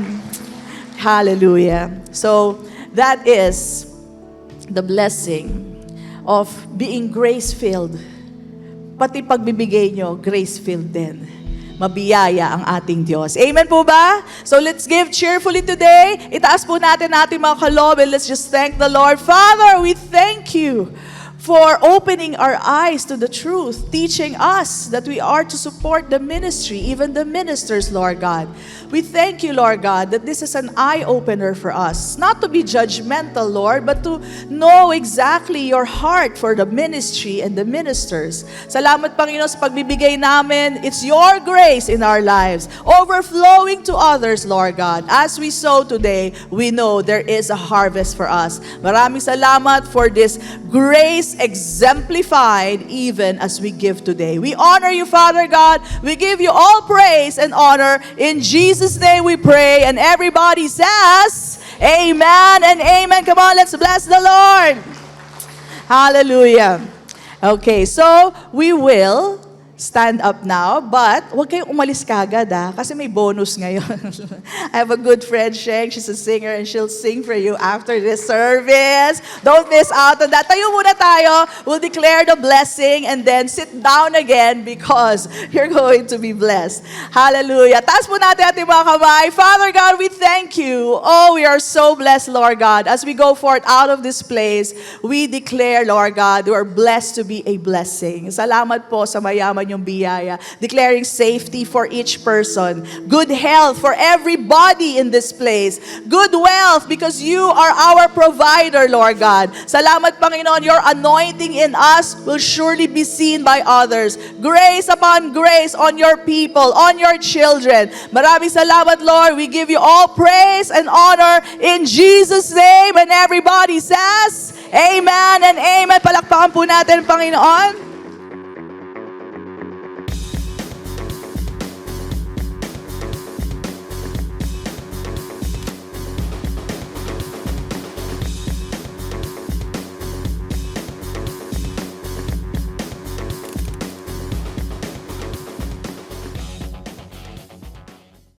Hallelujah. So, that is the blessing of being grace-filled. Pati pagbibigay nyo, grace-filled din. Mabiyaya ang ating Diyos. Amen po ba? So let's give cheerfully today. Itaas po natin ating mga kalob and let's just thank the Lord. Father, we thank you for opening our eyes to the truth, teaching us that we are to support the ministry, even the ministers, Lord God. We thank you, Lord God, that this is an eye-opener for us. Not to be judgmental, Lord, but to know exactly your heart for the ministry and the ministers. Salamat, Panginoon, sa pagbibigay namin. It's your grace in our lives, overflowing to others, Lord God. As we sow today, we know there is a harvest for us. Maraming salamat for this grace exemplified even as we give today. We honor you, Father God. We give you all praise and honor. In Jesus' name we pray. And everybody says, amen and amen. Come on, let's bless the Lord. Hallelujah. Okay, so we will stand up now, but huwag kayong umalis kagad kasi may bonus ngayon. I have a good friend, Sheng. She's a singer and she'll sing for you after this service. Don't miss out on that. Tayo muna tayo. We'll declare the blessing and then sit down again because you're going to be blessed. Hallelujah. Taas po natin ating mga kamay. Father God, we thank you. Oh, we are so blessed, Lord God. As we go forth out of this place, we declare, Lord God, we are blessed to be a blessing. Salamat po sa mayaman yung biyaya. Declaring safety for each person. Good health for everybody in this place. Good wealth because you are our provider, Lord God. Salamat, Panginoon. Your anointing in us will surely be seen by others. Grace upon grace on your people, on your children. Maraming salamat, Lord. We give you all praise and honor in Jesus' name. And everybody says, amen and amen. Palakpakan po natin, Panginoon.